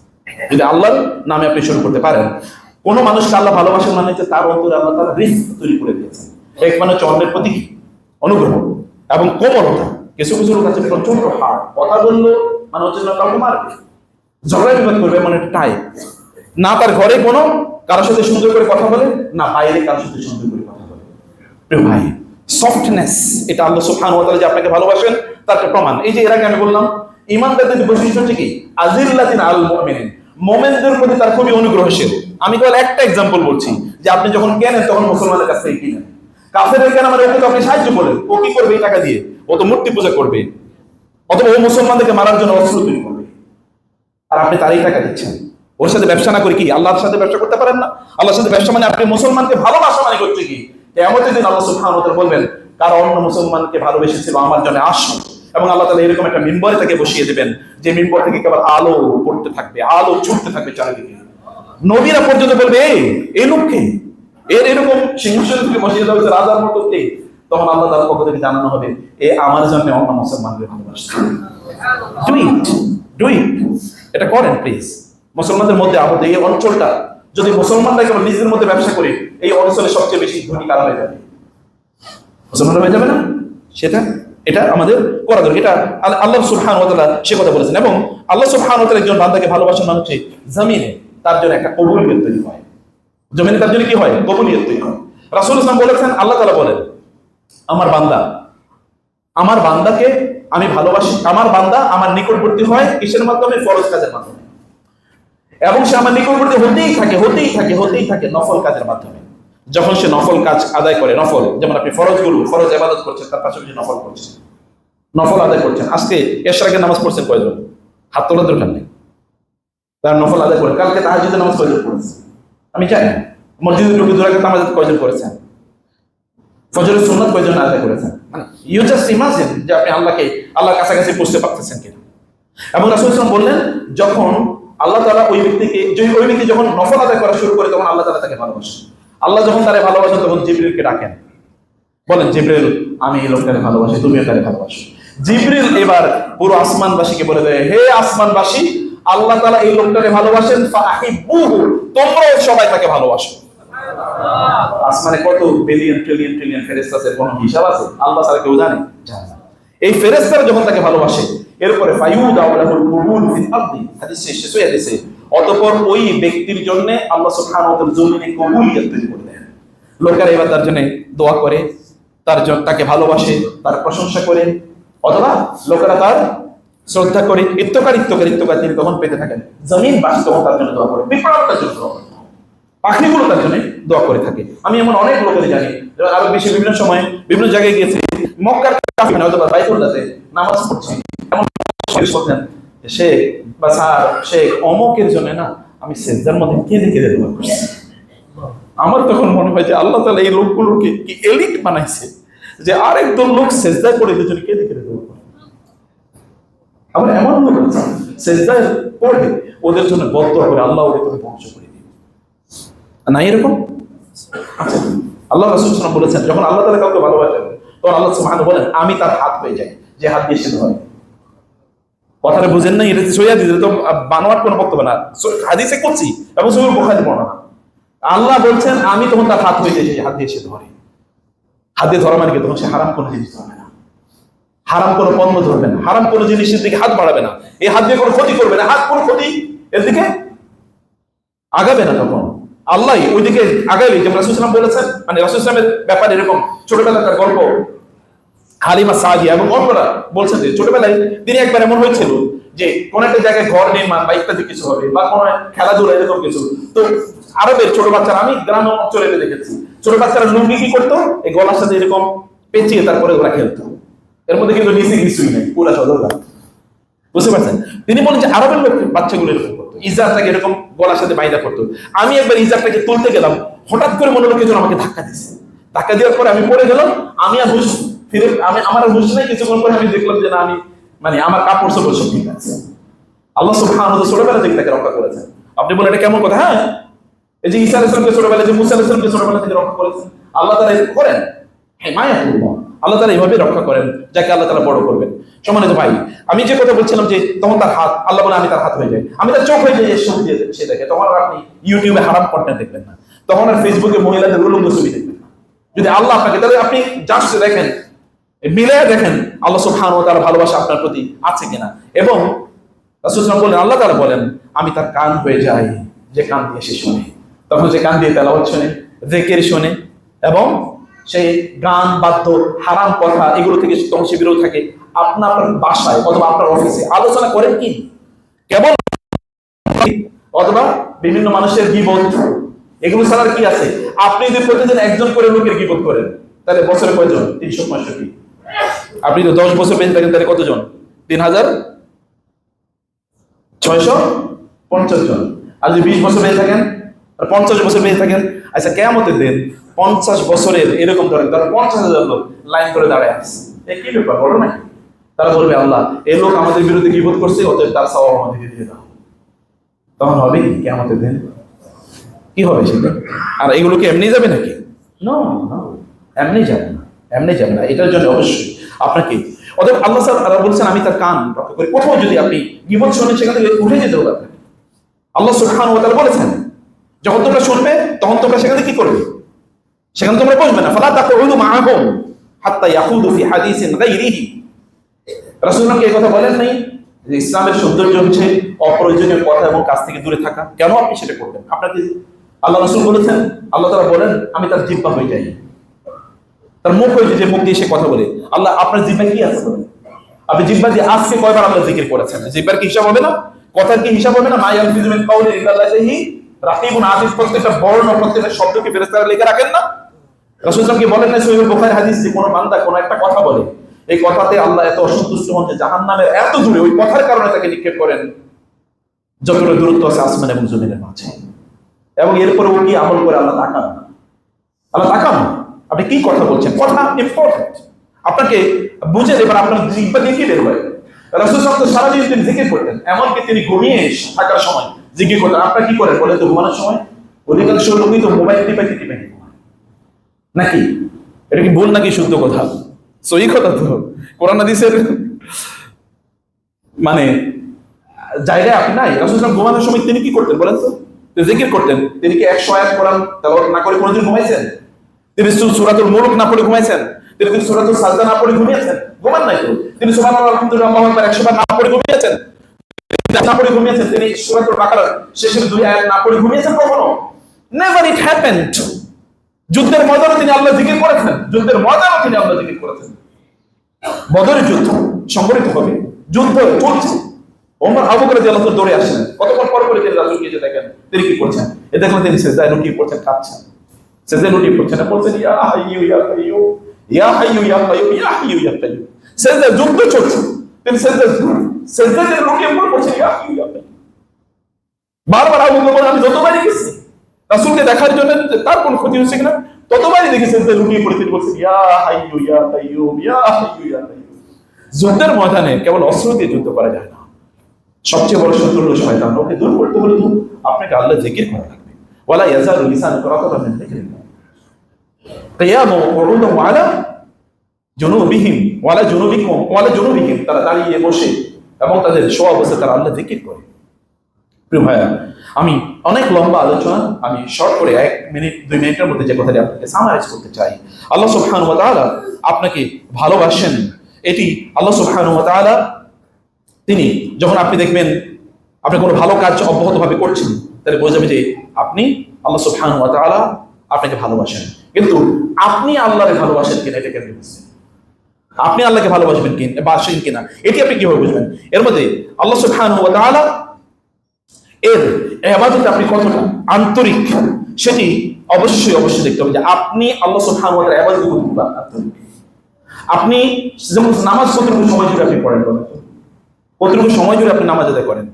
যদি আল্লাহর নামে আপনি শুরু করতে পারেন, কোন মানুষকে আল্লাহ ভালোবাসেন মানে হচ্ছে তার অন্তরে আল্লাহ তাআলা রিজক তৈরি করে দিয়েছেন। এক মানে হচ্ছে অন্যের প্রতি অনুগ্রহ এবং কোমলতা। কিছু কিছু লোক আছে প্রচন্ড হার্ড, কথা বললো মানে হচ্ছে না কাউকে মারবে, ঝগড়া বিবাদ করবে, মানে টাইপ না। তার ঘরে কোনো কারোর সাথে সুন্দর করে কথা বলে না, বাইরে কারোর সাথে সুন্দর করে কথা বলে। প্রিয় ভাই, সফটনেস, এটা আল্লাহ সুবহানাহু ওয়া তাআলা যে আপনাকে ভালোবাসেন তার একটা প্রমাণ। এই যে এর আগে আমি বললাম, ঈমানদারদের বৈশিষ্ট্য হচ্ছে কি? আজিল্লাতিন আলাল মুমিনিন, মুমিনদের প্রতি তার খুবই অনুগ্রহশীল। আমি কেবল একটা एग्जांपल বলছি, যে আপনি যখন কেনেন তখন মুসলমানের কাছ থেকে কিনেন। কাফেরের কেন মানে ওকে তো আপনি সাহায্য করেন, ও কি করবে এই টাকা দিয়ে? ও তো মূর্তি পূজা করবে, অথবা ও মুসলমানদেরকে মারার জন্য অস্ত্র তৈরি করবে, আর আপনি তারই টাকা দিচ্ছেন। ওর সাথে ব্যবসা না করে কি আল্লাহর সাথে ব্যবসা করতে পারেন না? আল্লাহর সাথে ব্যবসা মানে আপনি মুসলমানকে ভালোবাসা মানে করতে কি? কিয়ামতের দিন আল্লাহ সুবহানাহু ওয়া তাআলা বলবেন, কারা অন্য মুসলমানকে ভালোবেসেছিল আমার জন্য আসো। এবং আল্লাহ তাআলা এরকম একটা মিম্বরে তাকে বসিয়ে দিবেন, যে মিম্বর থেকে কেবল আলো পড়তে থাকবে, আলো ছুটতে থাকবে চারিদিকে। নবীরা পর্যন্ত বলবে, এই লোককে, এর এরকম সিংহাসন থেকে বসিয়ে দেওয়া হয়েছে রাজার মতো কে? তখন আল্লাহ তাআলার পক্ষ থেকে জানানো হবে, এ আমার জন্য অন্য মুসলমানদের ভালোবাসে। ডু ইট, এটা করেন প্লিজ। মুসলমানদের মধ্যে আহত এই অঞ্চলটা, যদি মুসলমানরা কেবল নিজেদের মধ্যে ব্যবসা করে, এই অঞ্চলে সবচেয়ে বেশি ধনী কারা হয়ে যাবে? মুসলমানরা হয়ে যাবে না? সেটা এটা আমাদের করা দরকার। এটা আল্লাহ সুবহানাহু ওয়া তাআলা সে কথা বলেছেন। এবং আল্লাহ সুবহানাহু ওয়া তাআলা একজন বান্দাকে ভালোবাসার মানে হচ্ছে জমিনে তার জন্য একটা কবুলিয়ত তৈরি হয়। জমিনে তার জন্য কি হয়? কবুলিয়ত তৈরি হয়। রাসূল সাল্লাল্লাহু আলাইহি ওয়াসাল্লাম বলেছেন, আল্লাহ তাআলা বলেন, আমার বান্দাকে আমি ভালোবাসি, আমার বান্দা আমার নিকটবর্তী হয় কিসের মাধ্যমে? ফরজ কাজের মাধ্যমে। এবং সে আমার নিকটবর্তী হতেই থাকে নফল কাজের মাধ্যমে। যখন সে নফল কাজ আদায় করে, নফল যেমন আপনি ফরজ ইবাদত করছেন, তার পাশাপাশি নফল করছেন, নফল আদায় করছেন। আজকে এশরাকের নামাজ পড়ছেন কয়জন? হাত তোলার দরকার নেই, তার নফল আদায় করে। কালকে তাহাজ্জুদের নামাজ কয়জন পড়েছেন? আমি জানি। মসজিদে ঢুকে 2 রাকাত নামাজ কয়জন করেছেন? ফজরের সুন্নাত কয়জন আদায় করেছেন? মানে ইউ জাস্ট ইমাজিন যে আপনি আল্লাহর কাছাকাছি পৌঁছতে পারতেছেন কিনা। এবং রাসূল সাল্লাল্লাহু আলাইহি ওয়াসাল্লাম বললেন, যখন আল্লাহ তাআলা ওই ব্যক্তি যখন নফল আদায় করা শুরু করে, তখন আল্লাহ তাআলা তাকে ভালোবাসেন। আল্লাহ যখন তারে ভালোবাসেন, তখন জিবরিলকে ডাকেন, বলেন, জিবরিল, আমি এই লোকটাকে ভালোবাসি, তুমিও তারে ভালোবাসো। জিবরিল এবার পুরো আসমানবাসীকে বলে দেয়, হে আসমানবাসী, আল্লাহ তাআলা এই লোকটাকে ভালোবাসেন, ফাহিব্বুহু, তোমরাও সবাই তাকে ভালোবাসো। আসমানে কত বিলিয়ন ট্রিলিয়ন ফেরেশতা আছে, কোন হিসাব আছে? আল্লাহ ছাড়া কেউ জানে? জানে না। এই ফেরেশতারা যখন তাকে ভালোবাসে, এরপরে ফায়ুদাউ লাহুল কুবুল ফিল আরদি, হাদিসে এসেছে, হাদিসে, অতঃপর ওই ব্যক্তির জন্য আল্লাহ সুবহানাহু ওয়া তাআলা জমিনে কবুলিয়ত তৈরি করে দেন। লোকেরা এবার তার জন্য দোয়া করে, তাকে ভালোবাসে, তার প্রশংসা করে, অথবা লোকেরা তার শ্রদ্ধা করে, ইত্তকার তিনি তখন পেতে থাকেন। জমিন বাসী তখন তার জন্য দোয়া করে, বিপ্লবটার জন্য, পাখিগুলো তার জন্য দোয়া করে থাকে। আমি এমন অনেক লোকের জানি, আরো বেশি বিভিন্ন সময় বিভিন্ন জায়গায় গিয়েছে, মক্কার কাফির অথবা বাইতুল্লাহতে নামাজ পড়ছে, এমন বলতেন, শেখ বা স্যার শেখ অমকের জন্য না আমি সেজদার মধ্যে কেঁদে দোয়া করছি। আমার তখন মনে হয় যে আল্লাহ তাআলা এই লোকগুলোকে কি এলিট বানাইছে, যে আরেকজন লোক সেজদায় পড়ে দুজন কেঁদে দোয়া করে। আবার এমন লোক আছে সেজদায় পড়ে ওদের জন্য বদদোয়া করে, আল্লাহ ওদের ধ্বংস করে দিবে না, এরকম আচ্ছা। আল্লাহ রাসূল সাল্লাল্লাহু আলাইহি ওয়াসাল্লাম বলেছেন, যখন আল্লাহ তাআলা কাউকে ভালোবাসেন, তখন আল্লাহ সুবহানাহু বলেন, আমি তার হাত হয়ে যাই, যে হাত দিয়ে সে ধরে। কথাটা বুঝেন না? এটা সহিহ হাদিস, তো বানোয়াট কোনো বক্তব্য না, হাদিসে করছি এবং সহিহ বুখারী বর্ণনা। আল্লাহ বলছেন, আমি তখন তার হাত হয়ে যাই, যে হাত দিয়ে সে ধরে। হাত দিয়ে ধরা মানে কি? তখন সে হারাম কোনো জিনিস ধরবে না, হারাম কোনো পণ্য ধরবে না, হারাম কোনো জিনিসের দিকে হাত বাড়াবে না, এই হাত দিয়ে কোনো ক্ষতি করবে না, হাত কোনো ক্ষতি এর দিকে আগাবে না। তখন আল্লাহ ওইদিকে আগাইলে, যেমন রাসূল সাল্লাল্লাহু আলাইহি ওয়াসাল্লাম বলেছেন, মানে রাসূল সাল্লাল্লাহু আলাইহি ওয়াসাল্লামের ব্যাপারে এরকম ছোটবেলাকার গল্প হালিমা সাদিয়া এবং অন্যরা বলছেন যে ছোটবেলায় তিনি একবার এমন হয়েছিল যে কোন একটা জায়গায় ঘর নির্মাণ বা ইত্যাদি কিছু হবে বা কোন খেলাধুলা এরকম কিছু, তো আরবের ছোট বাচ্চারা, আমি গ্রাম অঞ্চলে দেখেছি, ছোট বাচ্চারা লুঙ্গি কি করতো, এই গলার সাথে এরকম পেঁচিয়ে তারপরে ওরা খেলতো। এর মধ্যে কিন্তু নিচে কিছুই নেই, পুরা সদর গান, বুঝতে পারছেন? তিনি বলেন যে আরবের লোক বাচ্চাগুলো এরকম করতো, ইজারটাকে এরকম গলার সাথে বাইদা করতো। আমি একবার ইজারটাকে তুলতে গেলাম, হঠাৎ করে মনে হলো কিছু আমাকে ধাক্কা দিচ্ছে, ধাক্কা দেওয়ার পরে আমি পড়ে গেলাম। আমি আর হুশ ফিরে, আমার হুশ নাই, কিছুক্ষণ পরে আমি দেখলাম যে না, আমি মানে আমার কাপড় চোপড় সব ঠিক আছে। আল্লাহ সুবহানাহু ওয়া তাআলা ছোটবেলা থেকে তাকে রক্ষা করেছেন। আপনি বলেন এটা কেমন কথা? হ্যাঁ, এই যে ঈসা আলাইহিস সালামকে ছোটবেলা, যে মুসা আলাইহিস সালামকে ছোটবেলা থেকে রক্ষা করেছেন আল্লাহ তাআলা এরকম করেন। হিমায়াতুল্লাহ, আল্লাহ তাআলা এইভাবে রক্ষা করেন যাকে আল্লাহ তাআলা বড় করবেন। সম্মানিত ভাই, আমি যে কথা বলছিলাম যে তখন তার হাত, আল্লাহ বলে আমি তার হাত হয়ে যাই, আমি তার চোখ হয়ে যাই, সব দিয়ে সে দেখে। তখন আর আপনি ইউটিউবে হারাম কন্টেন্ট দেখবেন না, তখন আর ফেসবুকে মহিলাদের উলঙ্গ ছবি দেখবেন না। যদি আল্লাহ আপনাকে, তাহলে আপনি জাস্ট দেখেন, মিলে দেখেন আল্লাহ সুবহানাহু ওয়া তাআলা ভালোবাসা আপনার প্রতি আছে কিনা। এবং রাসূল সাল্লাল্লাহু আলাইহি ওয়াসাল্লাম বলেন, আল্লাহ তাআলা বলেন আমি তার কান হয়ে যাই যে কান দিয়ে সে শুনে। তখন যে কান দিয়ে তেলাওয়াত শুনে, জিকির শুনে, এবং সেই গান বাদ্য হারাম কথা এগুলো থেকে তখন সে বিরত থাকে। আপনার বাসায় অথবা আপনার অফিসে আলোচনা করেন কি কেবল, অথবা বিভিন্ন মানুষের গীবত, এগুলো ছাড়া কি আছে? আপনি যদি প্রতিদিন একজন করে লোকের গীবত করেন, তাহলে বছরে কয়জন? 365। আপনি তো 10 বছর বেঁচে থাকেন, তাহলে কতজন? 3650 জন। আর যদি 20 বছর বেঁচে থাকেন, 50 বছর বেঁচে থাকেন, আচ্ছা কিয়ামতের দিন 50 বছরের এরকম ধরেন, তারা 50,000 লোক লাইন করে দাঁড়ায় আছে, কি ব্যাপার বলো না? তারা বলবে আল্লাহ এই লোক আমাদের বিরুদ্ধে গীবত করছে, অতএব তার সওয়াব আমাদেরকে দিয়ে দাও। তখন হবে কি কিয়ামতের দিন? কি হবে সেটা? আর এগুলো কি এমনি যাবে নাকি? নো, এমনি যাবে না, এমনি যাবে না। এটার জন্য অবশ্যই আপনাকে, অতএব আল্লাহ তাআলা বলছেন আমি তার কান রক্ষা করি। কোথাও যদি আপনি গীবত শুনেন, সেখান থেকে উঠে যেতে হবে আপনাকে। আল্লাহ সুবহানাহু ওয়া তাআলা বলেছেন যখন তোমরা শুনবে তখন তোমরা সেখানে কি করবে? সেখানে তোমরা বসবে না। ফালা তাকউদু মাআহুম হাত্তা ইয়াখুদু ফি হাদিসিন গায়রিহি। রাসূলুল্লাহ এই কথা বলেন নাই যে ইসলামের সৌন্দর্য হচ্ছে অপ্রয়োজনীয় কথা এবং কাজ থেকে দূরে থাকা? কেন আপনি সেটা করবেন? আপনাকে আল্লাহ রাসূল বলেছেন, আল্লাহ তাআলা বলেন আমি তার জিহ্বা হয়ে যাই, তার মুখ হয়ে, যে মুখ দিয়ে সে কথা বলে। আল্লাহ আপনার জিহ্বা কি আছে বলেন? আপনি জিহ্বা দিয়ে আজকে কয়বার আল্লাহ জিকির করেছেন? জিহ্বার কি হিসাব হবে না? কথার কি হিসাব হবে না? মা ইয়ালফিযু মিন কাওলিন ইল্লা লাদাইহি রাকিবুন আতীদ। প্রত্যেকটা বর্ণ, প্রত্যেকটা শব্দকে ফেরেশতারা লিখে রাখেন না? রাসূল সাল্লাল্লাহু আলাইহি ওয়াসাল্লাম কি বলেন না সহিহ বুখারীর হাদিস, যে কোন বান্দা কোন একটা কথা বলে, এই কথাতে আল্লাহ এত অসন্তুষ্ট হন যে জাহান্নামের এত দূরে ওই কথার কারণে তাকে নিক্ষেপ করেন যতটা দূরত্ব আছে আসমান এবং জমিনের মাঝে। এবং এরপরে ও কি আমল করে আল্লাহ তাকান না, আল্লাহ তাকান না আপনি কি কথা বলছেন। কথা ইম্পর্টেন্ট, আপনাকে বুঝে দেবেন আপনার জিহ্বা দিয়ে কি বের হয়। রাসূল সাল্লাল্লাহু আলাইহি ওয়াসাল্লাম সারাদিন তিনি জিকির করতেন, এমনকি তিনি ঘুমিয়ে থাকার সময় জিকির করতেন। আপনারা কি করেন বলেন তো? ঘুমানোর সময় অধিকাংশ লোকই তো মোবাইল টিপে নাকি? এটা কি ভুল নাকি শুদ্ধ কথা? সহি কথা তো। কোরআন হাদিসের মানে জায়গায় আপনি নাই। রাসূল সাল্লাল্লাহু আলাইহি ওয়াসাল্লাম ঘুমানোর সময় তিনি কি করতেন বলেন তো? তিনি জিকির করতেন। তিনি কি 100 আয়াত কোরআন তেলাওয়াত না করে কোনোদিন ঘুমাইছেন? তিনি সূরাতুল মুলক না পড়ে ঘুমাইছেন? তিনি সূরাতুল সাজদা না পড়ে ঘুমিয়েছেন? ঘুমান নাই তো। তিনি সুবহানাল্লাহ আলহামদুলিল্লাহ আল্লাহু আকবার 100 বার না পড়ে ঘুমিয়েছেন? না পড়ে ঘুমিয়েছেন? তিনি সূরাতুল বাকারার শেষের 2 আয়াত না পড়ে ঘুমিয়েছেন কখনো? Never it happened. যুদ্ধের ময়দানে তিনি আল্লাহ জিকির করেছেন, যুদ্ধের ময়দানে তিনি আল্লাহ জিকির করেছেন। বদরের যুদ্ধ সংগঠিত হবে, যুদ্ধ চলছে, ওমর আবু বকর রাদিয়াল্লাহু আনহু দৌড়ে আসেন। কতক্ষণ পর পরে তিনি রাসূলকে যে দেখেন তিনি কি করছেন, এ দেখলেন তিনি সিজদায় লুটিয়ে পড়ছেন, কাঁদছেন, সিজদায় লুটিয়ে পড়ছেন, বলছেন ইয়া হাইয়ু ইয়া কাইয়ুম, ইয়া হাইয়ু ইয়া কাইয়ুম, ইয়া হাইয়ু ইয়া কাইয়ুম। সিজদায় যুদ্ধ চলছে, তিনি সিজদায় লুটিয়ে পড়ছেন ইয়া হাইয়ু ইয়া কাইয়ুম। বারবার আবু বকর আমি যতবারই গেছি রাসূলকে দেখার জন্য তার কোন ক্ষতি হচ্ছে কিনা ততবারই দেখি সিজদায় লুটিয়ে পড়ে তিনি বলছেন ইয়া হাইয়ু ইয়া কাইয়ুম, ইয়া হাইয়ু ইয়া কাইয়ুম। যুদ্ধের ময়দানে কেবল অস্ত্র দিয়ে যুদ্ধ করা যায় না, সবচেয়ে বড় শত্রু হলো শয়তান। ওকে দূর করতে হলে তো আপনাকে আল্লাহ জিকির করা লাগবে। ওয়ালা ইয়াজালু লিসানুকা রাতাবান মিন যিকরিল্লাহ কিয়ামু কুউদু আলা জুনুবিহিম ওয়ালা জুনুবিকুম ওয়ালা জুনুবিহিম। তারা দাঁড়িয়ে বসে এবং তাদের শোয়া অবস্থায় তারা আল্লাহ জিকির করে। প্রিয় ভাইয়া, আমি অনেক লম্বা আলোচনা, আমি শর্ট করে 1 মিনিট 2 মিনিটের মধ্যে যে কথাটি আপনাকে সামারাইজ করতে চাই। আল্লাহ সুবহানাহু ওয়া তাআলা আপনাকে ভালোবাসেন। এটি আল্লাহ সুবহানাহু ওয়া তাআলা, তিনি যখন আপনি দেখবেন আপনি কোনো ভালো কাজ অব্যাহতভাবে করছেন, তাহলে বোঝা যাবে যে আপনি আল্লাহ সুবহানাহু ওয়া তাআলা আপনাকে ভালোবাসেন। কিন্তু আপনি আল্লাহরে ভালোবাসেন কিনা এটা কেন বুঝছেন? আপনি আল্লাহকে ভালোবাসবেন বাসেন কিনা, এটি আপনি কিভাবে বুঝবেন? এর মধ্যে আল্লাহ সুবহানাহু ওয়া তাআলা এর ইবাদতে আপনি কতটা আন্তরিক সেটি অবশ্যই দেখতে হবে যে আপনি আল্লাহ সুবহানাহু ওয়া তাআলা ইবাদত করতে আন্তরিক। আপনি যেমন নামাজ কতটুকু সময় জুড়ে আপনি পড়েন, কতটুকু সময় জুড়ে আপনি নামাজ আদায় করেন?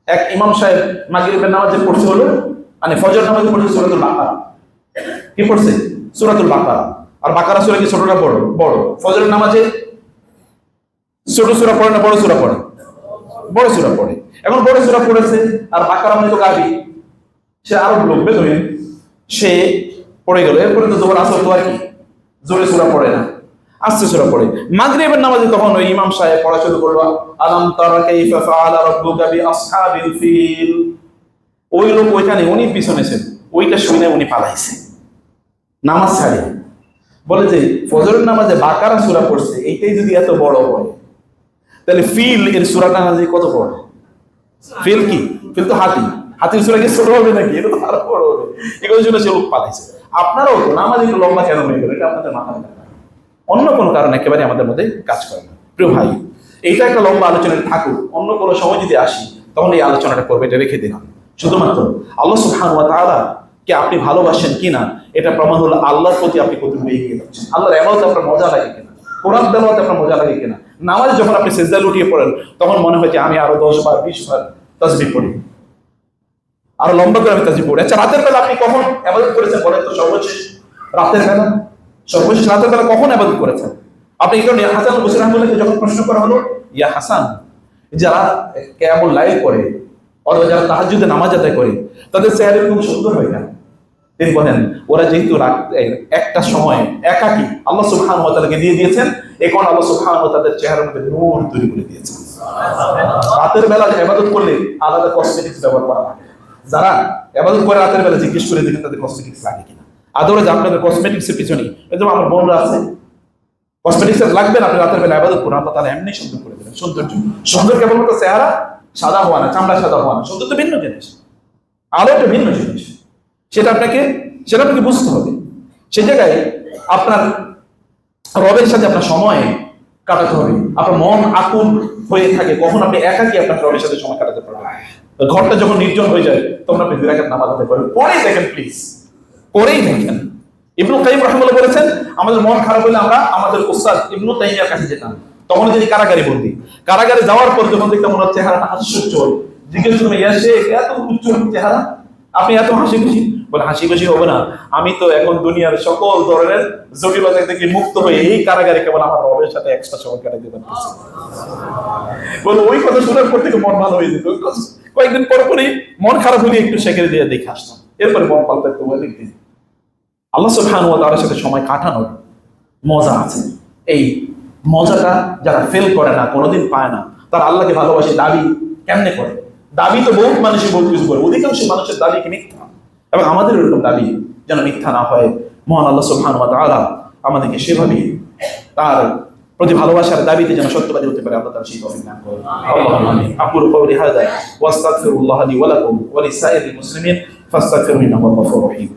এক ইমাম সাহেব মাগরিবের নামাজে পড়ছে হলো মানে ফজর নামাজে পড়ছে সূরাতুল বাকারা। কি পড়ছে? সূরাতুল বাকারা। আর বাকারা সূরা কি ছোটটা বড়? বড়। ফজরের নামাজে ছোট সূরা পড়ে না বড় সূরা পড়ে? বড় সূরা পড়ে। এখন বড় সূরা পড়েছে আর বাকারা মানে তো গাবি, সে আরো লোক বেদুইন, সে পড়ে গেল। এরপরে তো জোহর আসর তো আর কি জোরে সূরা পড়ে না, আস্তে সূরা পড়ে। মাগরিবের নামাজে তখন ওই ইমাম সাহেব পড়া শুরু করলো আলাম তারা কাইফা ফাআলা রাব্বুকা বিআসহাবিল ফিল। ওই লোক ওইখানে, উনি পিছনে ছিলেন, ওইটা শুনে উনি পালাইছে নামাজ ছাড়ে। বলে যে ফজরের নামাজে বাকারা সূরা পড়ছে, এইটাই যদি এত বড় হয় তাহলে ফিল এর সূরাটা নামাজে কত বড়? ফিল কি? ফিল তো হাতি, হাতির সূরা কি ছোট হবে নাকি? এটা তো আরো বড় হবে। এগুলোর জন্য সে লোক পালাইছে। আপনারাও তো নামাজ একটু লম্বা কেন হয়ে গেল, এটা আপনাদের মাথায় রাখবেন। অন্য কোনো কারণ একেবারে আমাদের মধ্যে কাজ করে না। প্রিয় ভাই, এইটা একটা লম্বা আলোচনা থাকুক, অন্য কোনো সময় যদি আসি তখন এই আলোচনাটা করবে, এটা রেখে দিলাম। শুধুমাত্র আল্লাহ সুবহানাহু ওয়া তাআলা কে আপনি ভালোবাসেন কিনা এটা প্রমাণ হলো আল্লাহর প্রতি আপনি কতটুকু এগিয়ে যাচ্ছেন, আল্লাহর ইবাদত আপনার মজা লাগে কিনা, কোরআন তেলাওয়াত আপনার মজা লাগে কিনা। নামাজ যখন আপনি সিজদায় লুটিয়ে পড়েন তখন মনে হয় যে আমি আরো 10 বার 20 বার তাসবিহ পড়ি, আরো লম্বা করে আমি তাসবিহ পড়ি। আচ্ছা, রাতের বেলা আপনি কখন ইবাদত করেছেন বলেন তো? সর্বশেষ রাতের বেলা, সর্বশেষ রাতের বেলা কখন ইবাদত করেছেন আপনি? এই কারণে হাসান বসরি রাহমাতুল্লাহ যখন প্রশ্ন করা হলো, ইয়া হাসান, যারা কিয়ামুল লাইল করে অথবা যারা তাহাজ্জুদে নামাজ আদায় করে তাদের চেহারা খুব সুন্দর হয় না? তিনি বলেন ওরা যেহেতু একটা সময় একাকী আল্লাহ সুবহানাহু ওয়া তাআলাকে দিয়ে দিয়েছেন, এখন আল্লাহ সুবহানাহু ওয়া তাআলার চেহারার মধ্যে নূর তৈরি করে দিয়েছেন। রাতের বেলা ইবাদত করলে আলাদা কসমেটিক্স ব্যবহার করা লাগে। যারা ইবাদত করে রাতের বেলা জিজ্ঞেস করে দেখেন তাদের কসমেটিক্স লাগে কিনা। আদরে যে আপনাদের কসমেটিক্সের পিছনে, যেমন আমার বোনরা আছে, কসমেটিক্স লাগবে না, আপনি রাতের বেলা ইবাদত করুন, আল্লাহ তাআলা এমনি সুন্দর করে দেবেন। সৌন্দর্য, সুন্দর কেবলমাত্র চেহারা সাদা হওয়া না, চামড়া সাদা হওয়া না, সুন্দর তো ভিন্ন জিনিস, আলো একটা ভিন্ন জিনিস। সেটা আপনাকে বুঝতে হবে। সেই জায়গায় আপনার রবের সাথে আপনার সময় কাটাতে হবে। আপনার মন আকুল হয়ে থাকে কখন আপনি একাকী আপনার রবের সাথে সময় কাটাতে পারবেন। ঘরটা যখন নির্জন হয়ে যায় তখন আপনি 2 রাকাত নামাজ আদায় করেন, পরেই দেখেন, প্লিজ পরেই দেখেন। ইবনে কাইয়িম রাহিমাহুল্লাহ বলেছেন আমাদের মন খারাপ হলে আমরা আমাদের উস্তাদ ইবনে তাইমিয়ার কাছে যেতাম। তখন তিনি কারাগারে বন্দী। কারাগারে যাওয়ার পর যখন দেখতাম ওনার চেহারাটা হাস্যোজ্জ্বল, জিজ্ঞেস করলাম ইয়া শেখ, এত উজ্জ্বল চেহারা, আপনি এত হাসি খুশি? বলে হাসি খুশি হবে না, আমি তো এখন দুনিয়ার সকল ধরনের জটিলতা থেকে মুক্ত হয়ে এই কারাগারে কেবল আমার রবের সাথে এক্সট্রা সময় কাটাতে পারতেছি। বলে ওই কথা শোনার পর থেকে মন ভালো হয়ে যেত। কয়েকদিন পর পরই মন খারাপ হলে একটু সেখানে দিয়ে দেখে আসতাম, এরপরে মন পাল্টাতে অনেকদিন। আল্লাহ সুবহানাহু ওয়া তাআলার সাথে সময় কাটানোর মজা আছে। এই মজাটা যারা ফেল করে না, কোনোদিন পায় না, তারা আল্লাহকে ভালোবাসে দাবি কেমনে করে? দাবি তো বহুত মানুষই বহুত কিছু করে, অধিকাংশ মানুষের দাবি কি মিথ্যা, এবং আমাদের এরকম দাবি যেন মিথ্যা না হয়। মহান আল্লাহ সুবহানাহু ওয়া তাআলা আমাদেরকে সেভাবে তার প্রতি ভালোবাসার দাবিতে যেন সত্যবাদী হতে পারে, আল্লাহ তাআলা সেই তৌফিক দান করুন। আল্লাহুম্মা আমিন। আকুলু কওলি হাযা ওয়া আস্তাগফিরুল্লাহ লি ওয়া লাকুম ওয়া লিসাইরিল মুসলিমিন ফাস্তাগফিরুহু ইন্নাহু হুয়াল গফুরুর রহিম।